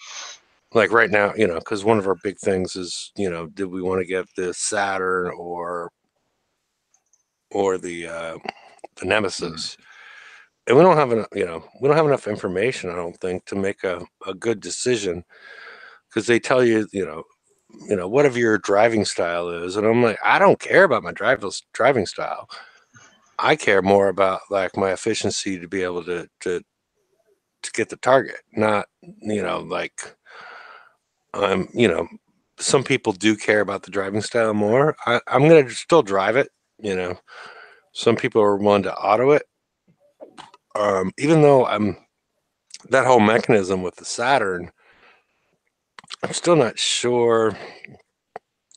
Like right now, because one of our big things is, did we want to get the Saturn or the Nemesis? And we don't have enough, we don't have enough information, I don't think, to make a good decision, because they tell you, whatever your driving style is, and I'm like, I don't care about my driving style. I care more about like my efficiency to be able to get the target, not like some people do care about the driving style more. I'm gonna still drive it. Some people are willing to auto it. Even though that whole mechanism with the Saturn, I'm still not sure.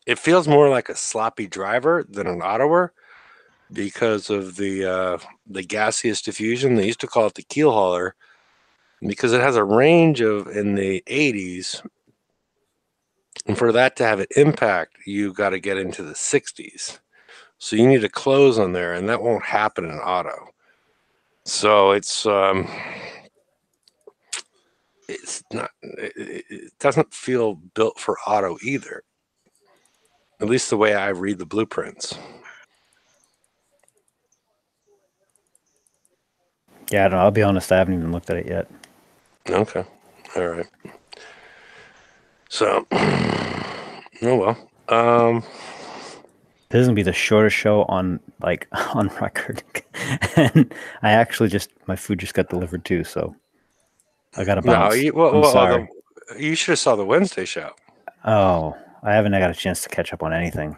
It feels more like a sloppy driver than an autoer because of the gaseous diffusion. They used to call it the keel hauler because it has a range of in the 80s, and for that to have an impact, you got to get into the 60s. So you need to close on there, and that won't happen in auto. So it's not. It doesn't feel built for auto either. At least the way I read the blueprints. Yeah, I don't know. I'll be honest. I haven't even looked at it yet. Okay. All right. So, oh well. This is gonna be the shortest show on on record, and I actually my food just got delivered too, so I gotta bounce. I'm sorry. You should have saw the Wednesday show. Oh, I haven't got a chance to catch up on anything.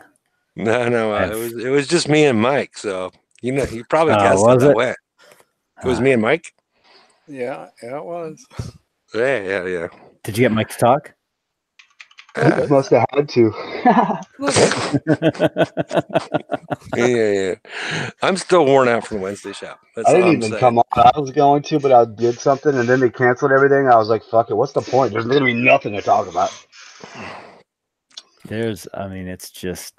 No, it was just me and Mike. So you probably guessed how that went. It was me and Mike. Yeah, it was. Yeah. Did you get Mike to talk? Must have had to. Yeah. I'm still worn out from the Wednesday show. That's I didn't all I'm even saying. come on. I was going to, but I did something, and then they canceled everything. I was like, "Fuck it, what's the point? There's gonna be nothing to talk about." It's just,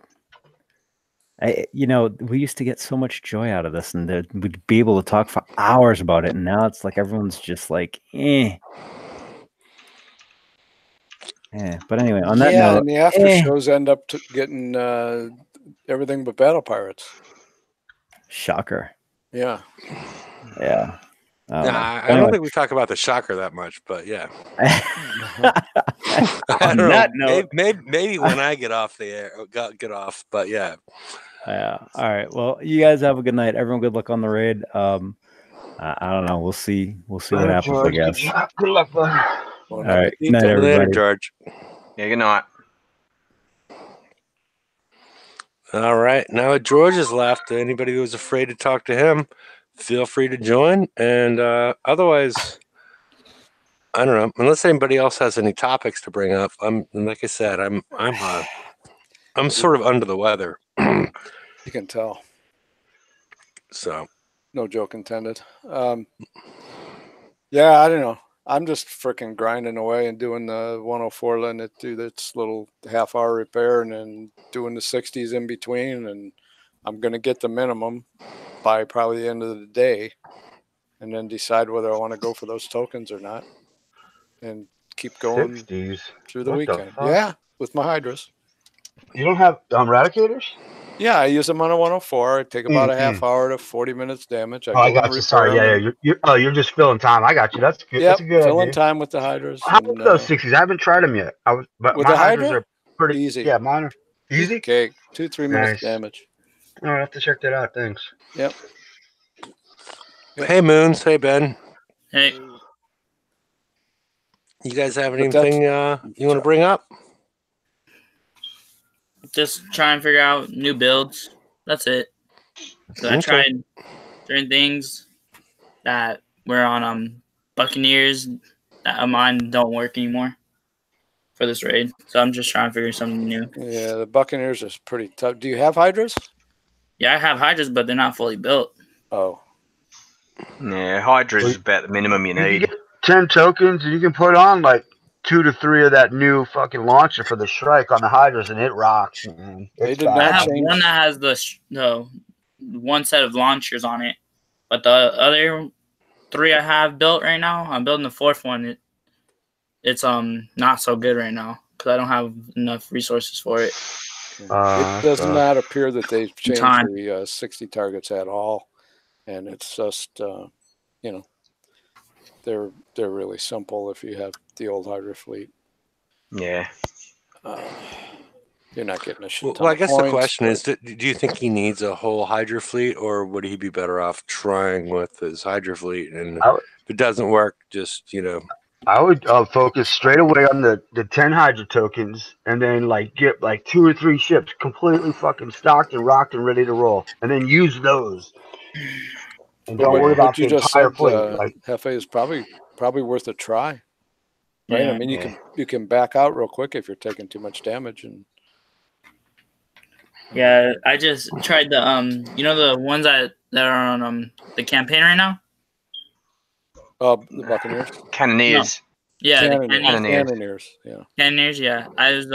we used to get so much joy out of this, and we'd be able to talk for hours about it, and now it's like everyone's just like, eh. Yeah, but anyway, on that note, and the after shows end up getting everything but Battle Pirates. Shocker. Yeah. Yeah. I don't think we talk about the shocker that much, but yeah. On that note, maybe when I get off the air, get off, but yeah. Yeah. All right. Well, you guys have a good night. Everyone, good luck on the raid. I don't know. We'll see. We'll see what happens. George, I guess. Good luck, bud. All right. Good night, everybody. Later, George. Yeah. Good night. All right. Now that George has left, anybody who's afraid to talk to him, feel free to join. And otherwise, I don't know. Unless anybody else has any topics to bring up, like I said, I'm sort of under the weather. You can tell. So, no joke intended. Yeah, I don't know. I'm just freaking grinding away and doing the 104, letting it do its little half-hour repair, and then doing the 60s in between. And I'm going to get the minimum by probably the end of the day, and then decide whether I want to go for those tokens or not, and keep going 60s through the weekend. Yeah, with my hydras. You don't have Radicators? Yeah, I use them on a 104. I take about a half hour to 40 minutes damage. I got you. Sorry, you're just filling time. I got you. That's good. Yep, that's a good filling idea. time with the hydras. How about those 60s? I haven't tried them yet. But with my the hydras hydra? are pretty easy. Yeah, mine are easy. Okay, 2-3 minutes damage. I'll have to check that out. Thanks. Yep. Hey, Moons. Hey, Ben. Hey. You guys have anything you want to bring up? Just try and figure out new builds. That's it. So I tried certain things that were on Buccaneers that mine don't work anymore for this raid. So I'm just trying to figure something new. Yeah, the Buccaneers is pretty tough. Do you have hydras? Yeah, I have hydras, but they're not fully built. Oh. Yeah, hydras is about the minimum you need. You get 10 tokens, and you can put on like 2 to 3 of that new fucking launcher for the Shrike on the hydras, and it rocks, man. They did I have one that has the one set of launchers on it, but the other 3 I have built right now, I'm building the 4th one. It's not so good right now because I don't have enough resources for it. It does not appear that they've changed the 60 targets at all, and it's just they're really simple if you have the old Hydra fleet. Yeah. You're not getting a shit ton Well, I guess the points, question is, do you think he needs a whole Hydra fleet, or would he be better off trying with his Hydra fleet? And if it doesn't work, just, I would focus straight away on the 10 Hydra tokens, and then get 2 or 3 ships completely fucking stocked and rocked and ready to roll, and then use those. And don't worry about the entire fleet. Hefe is probably worth a try. right? Yeah. I mean, you can back out real quick if you're taking too much damage. And Yeah, I just tried the the ones that are on the campaign right now. the Buccaneers, No. Cannoneers. Yeah, the Cannoneers, yeah. Cannoneers, yeah. I was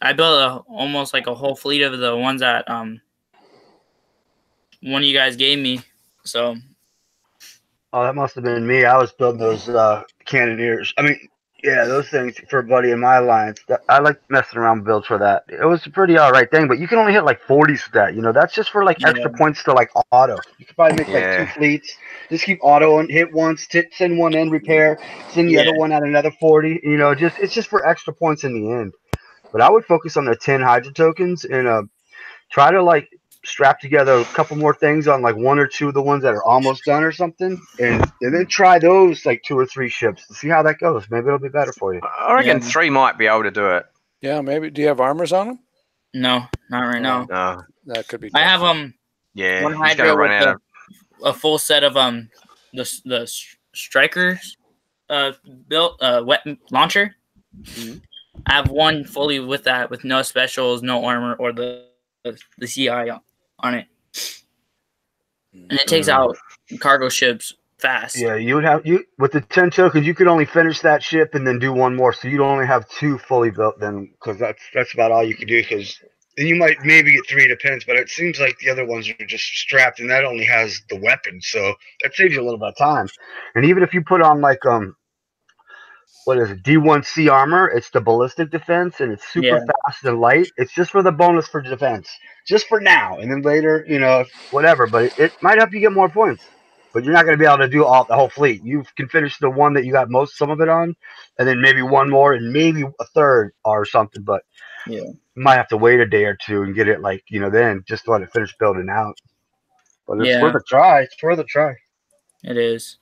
I built almost like a whole fleet of the ones that one of you guys gave me. So Oh, that must have been me. I was building those Cannoneers. I mean, yeah, those things for a buddy in my alliance. I like messing around with builds for that. It was a pretty alright thing, but you can only hit like 40s with that. You know, that's just for like yeah, extra points to like auto. You could probably make like 2 Yeah. fleets. Just keep auto and hit once, send one in repair, send the yeah, other one at another 40. You know, just it's just for extra points in the end. But I would focus on the 10 Hydra tokens and try to like strap together a couple more things on like 1 or 2 of the ones that are almost done or something, and then try those like 2 or 3 ships to see how that goes. Maybe it'll be better for you. I reckon 3 might be able to do it. Yeah, maybe. Do you have armors on them? no, not right now. No. That could be I tough. have Yeah, one he's going Hydra to run with out of. a full set of the strikers built weapon launcher. Mhm. I have one fully with that with no specials, no armor, or the CI on it, and it takes out cargo ships fast. Yeah, you would have you with the 10 tokens. You could only finish that ship and then do one more, so you'd only have 2 fully built then, because that's about all you could do. Because then you might maybe get 3, depends. But it seems like the other ones are just strapped, and that only has the weapon, so that saves you a little bit of time. And even if you put on like what is it, D1C armor? It's the ballistic defense, and it's super Yeah, fast and light. It's just for the bonus for defense, just for now, and then later, you know, whatever. But it might help you get more points. But you're not going to be able to do the whole fleet. You can finish the one that you got some of it on, and then maybe one more, and maybe a third or something. But yeah, you might have to wait a day or two and get it like then just to let it finish building out. But it's yeah. worth a try. It's worth a try. It is.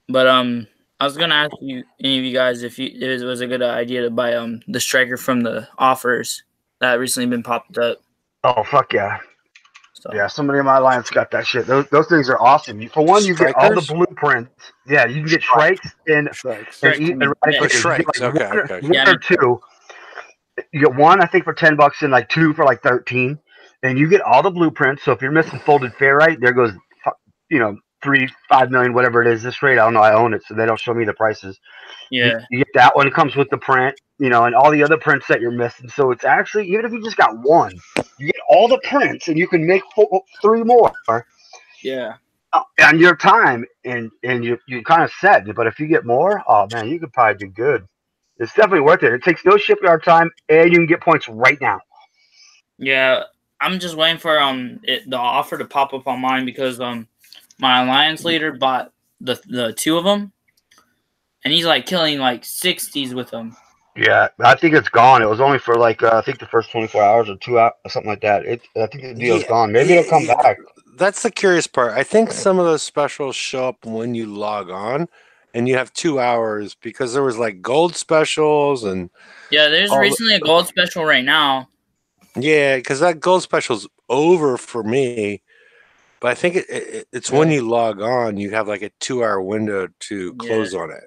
But I was gonna ask you, any of you guys, if it was a good idea to buy the striker from the offers that recently been popped up. Oh fuck yeah. So Yeah, somebody in my alliance got that shit. Those things are awesome. For one, you get all the Strikers? blueprints. Yeah, you can get shrikes and Strikes. and strike. eat I and mean, ride yeah, Oh, clickers. You get shrikes. like Okay, one, okay. yeah, I or mean, 2. You get one, I think, for 10 bucks, and like 2 for like 13. And you get all the blueprints. So if you're missing folded ferrite, there goes 3, 5 million, whatever it is. This rate, I don't know. I own it, so they don't show me the prices. You, yeah, you get that one. It comes with the print, and all the other prints that you're missing. So it's actually, even if you just got one, you get all the prints, and you can make 3 more yeah, on your time, and you kind of set. But if you get more, oh man, you could probably do good. It's definitely worth it. It takes no shipyard time, and you can get points right now. yeah. I'm just waiting for the offer to pop up on mine because my alliance leader bought the 2 of them, and he's like killing like 60s with them. Yeah, I think it's gone. It was only for like I think the first 24 hours or 2 hours or something like that. I think the deal's Yeah, gone. Maybe it'll come back. that's the curious part. I think some of those specials show up when you log on, and you have 2 hours because there was like gold specials and Yeah, there's all. recently a gold special right now. Yeah, because that gold special's over for me. But I think it's when you log on, you have like a 2 hour window to close on it.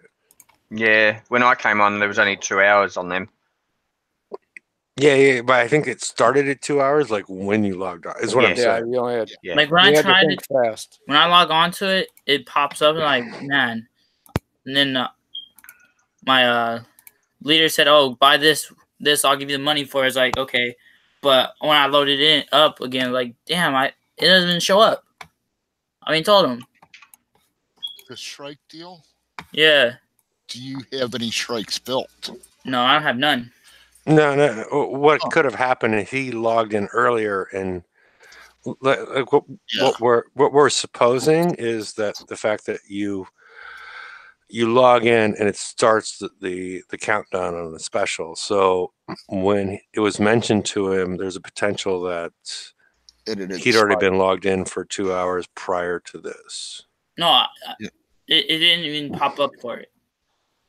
Yeah, when I came on, there was only 2 hours on them. Yeah, but I think it started at 2 hours, like when you logged on. Is what I'm Yeah. Yeah, saying. you only had. Yeah. Like when You I had to tried think it, fast. when I log on to it, it pops up and like, man. And then my leader said, "Oh, buy this. I'll give you the money for it." It's like, okay, but when I loaded it up again, like, damn, it doesn't even show up. I mean, told him, The Shrike deal? yeah, Do you have any Shrikes built? no, I don't have none. No. What could have happened if he logged in earlier and like what we're supposing is that the fact that you log in and it starts the countdown on the special. So when it was mentioned to him, there's a potential that he'd already been logged in for 2 hours prior to this. No, Yeah. it didn't even pop up for it.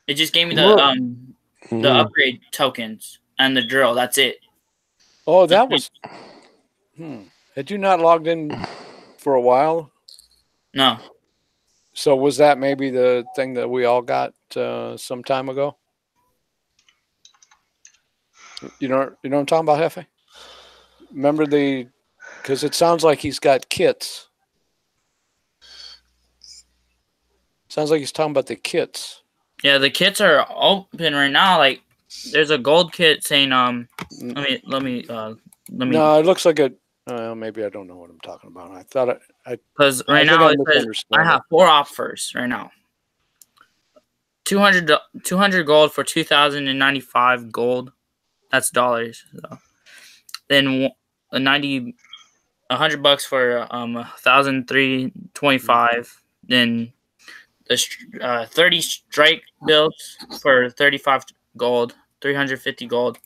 It just gave me the upgrade tokens and the drill. That's it. Oh, that was. Had you not logged in for a while? No. So was that maybe the thing that we all got some time ago? You know what I'm talking about, Hefe? Remember because it sounds like he's got kits. Sounds like he's talking about the kits. Yeah, the kits are open right now. Like, there's a gold kit saying let me. No, it looks like a. Maybe I don't know what I'm talking about. I thought because right I think now I it says I misunderstand have 4 offers right now. 200 gold for 2,095 gold. That's dollars. So. Then $100 for 1,325. Then the 30 strike builds for 35 gold, 350 gold,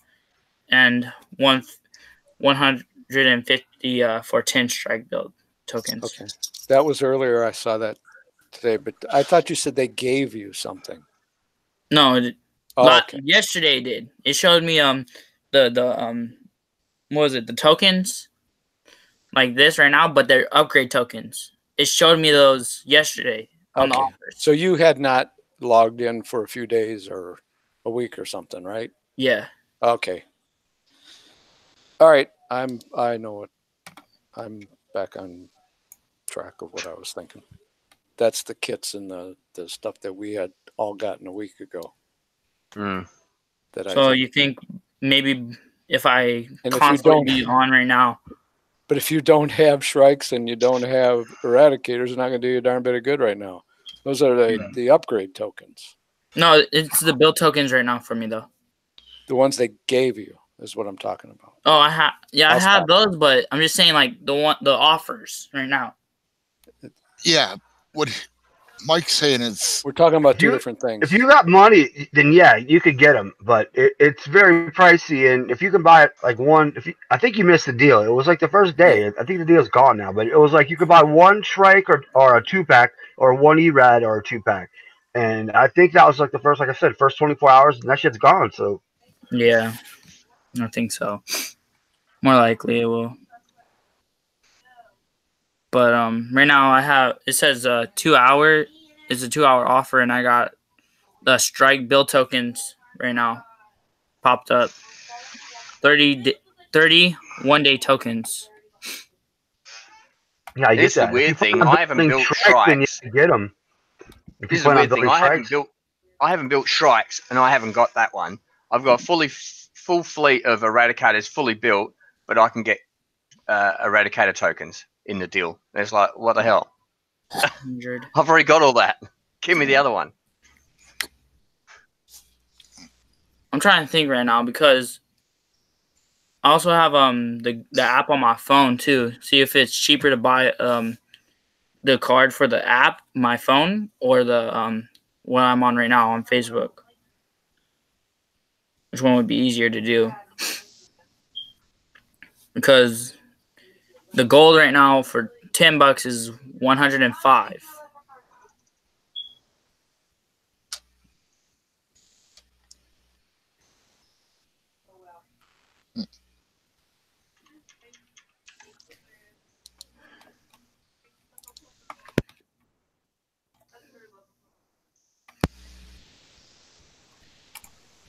and 150 for 10 strike build tokens. Okay, that was earlier. I saw that today, but I thought you said they gave you something. No, okay. Yesterday it did. It showed me the what was it, the tokens like this right now, but they're upgrade tokens. It showed me those yesterday on the offers. So you had not logged in for a few days or a week or something, right? Yeah. Okay. All right. I know it. I'm back on track of what I was thinking. That's the kits and the stuff that we had all gotten a week ago. So you think maybe if I constantly be on right now. But if you don't have Shrikes and you don't have Eradicators, it's not going to do you a darn bit of good right now. Those are the upgrade tokens. No, it's the build tokens right now for me, though. The ones they gave you is what I'm talking about. Oh, I have those, but I'm just saying like the offers right now. Yeah, what Mike's saying is we're talking about two different things. If you got money, then yeah, you could get them, but it's very pricey. And if you can buy it like one, I think you missed the deal. It was like the first day. Yeah. I think the deal's gone now, but it was like you could buy one Shrike or a 2-pack or one Erad or a 2-pack, and I think that was like the first, like I said, first 24 hours, and that shit's gone. So yeah, I think so. More likely it will. But right now it says 2 hour is a 2 hour offer, and I got the strike build tokens right now popped up. 30 1-day tokens. Yeah, this is the weird thing. I haven't built Shrikes. You get them. This is the weird thing. I haven't built Shrikes, and I haven't got that one. I've got a full fleet of Eradicators fully built, but I can get Eradicator tokens in the deal. And it's like, what the hell? 100. I've already got all that. Give me the other one. I'm trying to think right now because I also have the app on my phone too. See if it's cheaper to buy the card for the app, my phone, or the what I'm on right now on Facebook. Which one would be easier to do? Because the gold right now for $10 is 105.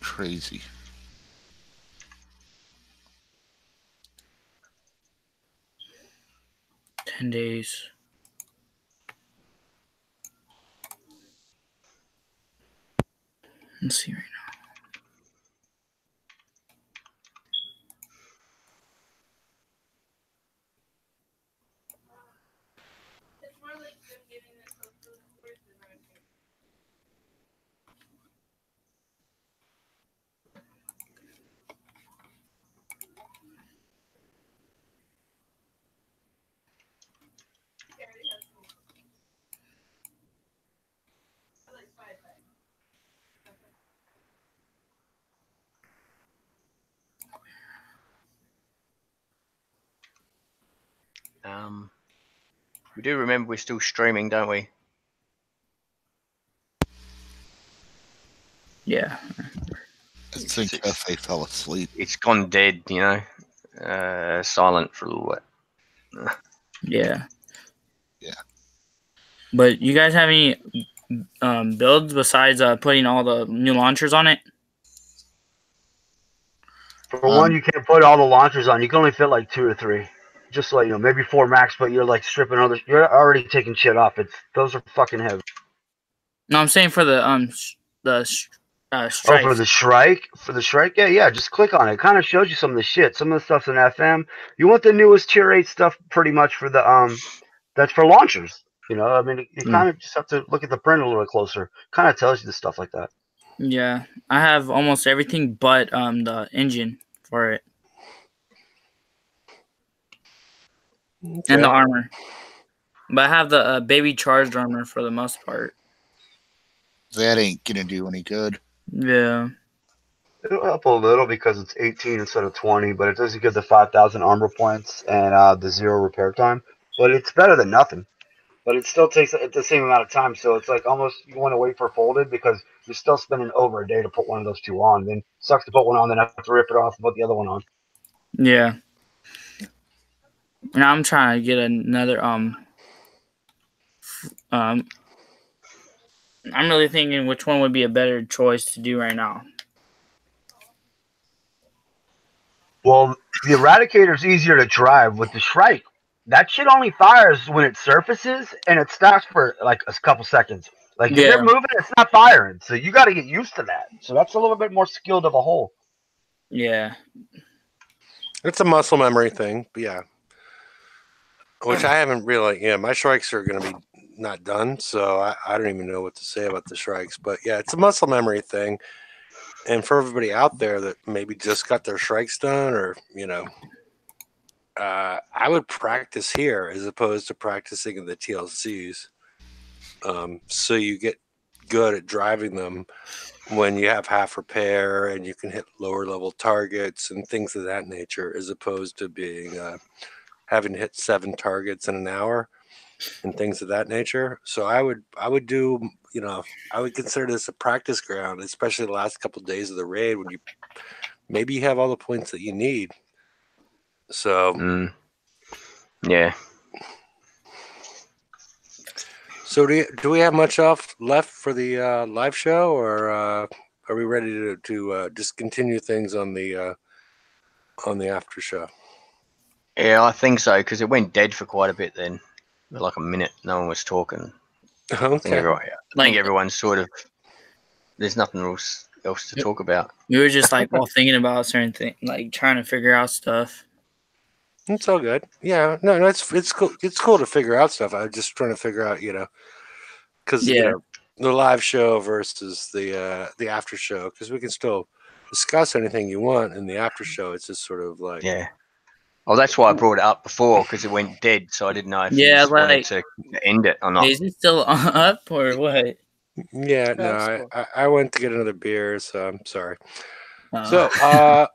Crazy. $10. Let's see right now. We do remember we're still streaming, don't we? Yeah. I think FA fell asleep. It's gone dead, you know. Silent for a little bit. Yeah. Yeah. But you guys have any builds besides putting all the new launchers on it? For one, you can't put all the launchers on. You can only fit like 2 or 3. Just like, maybe 4 max, but you're like stripping other. You're already taking shit off. Those are fucking heavy. No, I'm saying for the Oh, strike. for the Shrike? For the Shrike? Yeah. Just click on it. It kind of shows you some of the shit. Some of the stuff's in FM. You want the newest tier 8 stuff pretty much for the that's for launchers. I mean, you kind of just have to look at the print a little bit closer. Kind of tells you the stuff like that. Yeah, I have almost everything but the engine for it and the armor. But I have the baby charged armor for the most part. That ain't gonna do any good. Yeah. It'll help a little because it's 18 instead of 20, but it doesn't give the 5,000 armor points and the 0 repair time. But it's better than nothing. But it still takes the same amount of time, so it's like almost you want to wait for folded because you're still spending over a day to put one of those 2 on. Then sucks to put one on, then have to rip it off and put the other one on. Yeah. And I'm trying to get another I'm really thinking which one would be a better choice to do right now. Well, the Eradicator's easier to drive. With the Shrike, that shit only fires when it surfaces, and it stops for like a couple seconds. Like if you're moving, it's not firing, so you got to get used to that. So that's a little bit more skilled of a whole. Yeah. It's a muscle memory thing, but yeah. Which I haven't really. Yeah, my Shrikes are going to be not done, so I don't even know what to say about the Shrikes. But yeah, it's a muscle memory thing. And for everybody out there that maybe just got their Shrikes done, or I would practice here as opposed to practicing in the TLCs. So you get good at driving them when you have half repair and you can hit lower level targets and things of that nature, as opposed to being having to hit 7 targets in an hour and things of that nature. So I would do, I would consider this a practice ground, especially the last couple of days of the raid when you have all the points that you need. So yeah. So do we have much left for the live show, or are we ready to just continue things on the after show? Yeah, I think so, because it went dead for quite a bit then. Like a minute, no one was talking. Okay. I think everyone's sort of, there's nothing else to talk about. We were just like all thinking about certain things, like trying to figure out stuff. It's all good. Yeah, no, it's cool. It's cool to figure out stuff. I'm just trying to figure out, because the live show versus the after show, because we can still discuss anything you want in the after show. It's just sort of like Well, that's why I brought it up before, because it went dead, so I didn't know if you wanted to end it or not. Is it still up or what? Yeah, no, I went to get another beer, so I'm sorry. So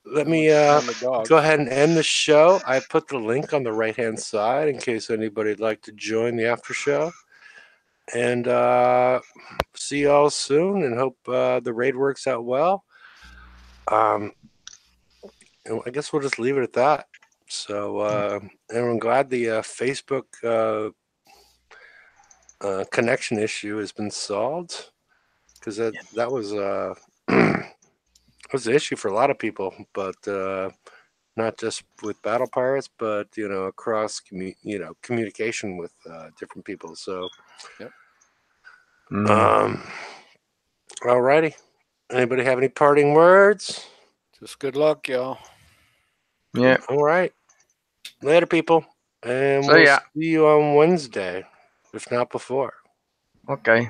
let me go ahead and end the show. I put the link on the right-hand side in case anybody'd like to join the after show. And see y'all soon, and hope the raid works out well. I guess we'll just leave it at that. So, and I'm glad the Facebook connection issue has been solved, because that was was an issue for a lot of people, but not just with Battle Pirates, but across communication with different people. So, alrighty. Anybody have any parting words? Just good luck, y'all. Yeah. All right. Later, people. And we'll see you on Wednesday, if not before. Okay.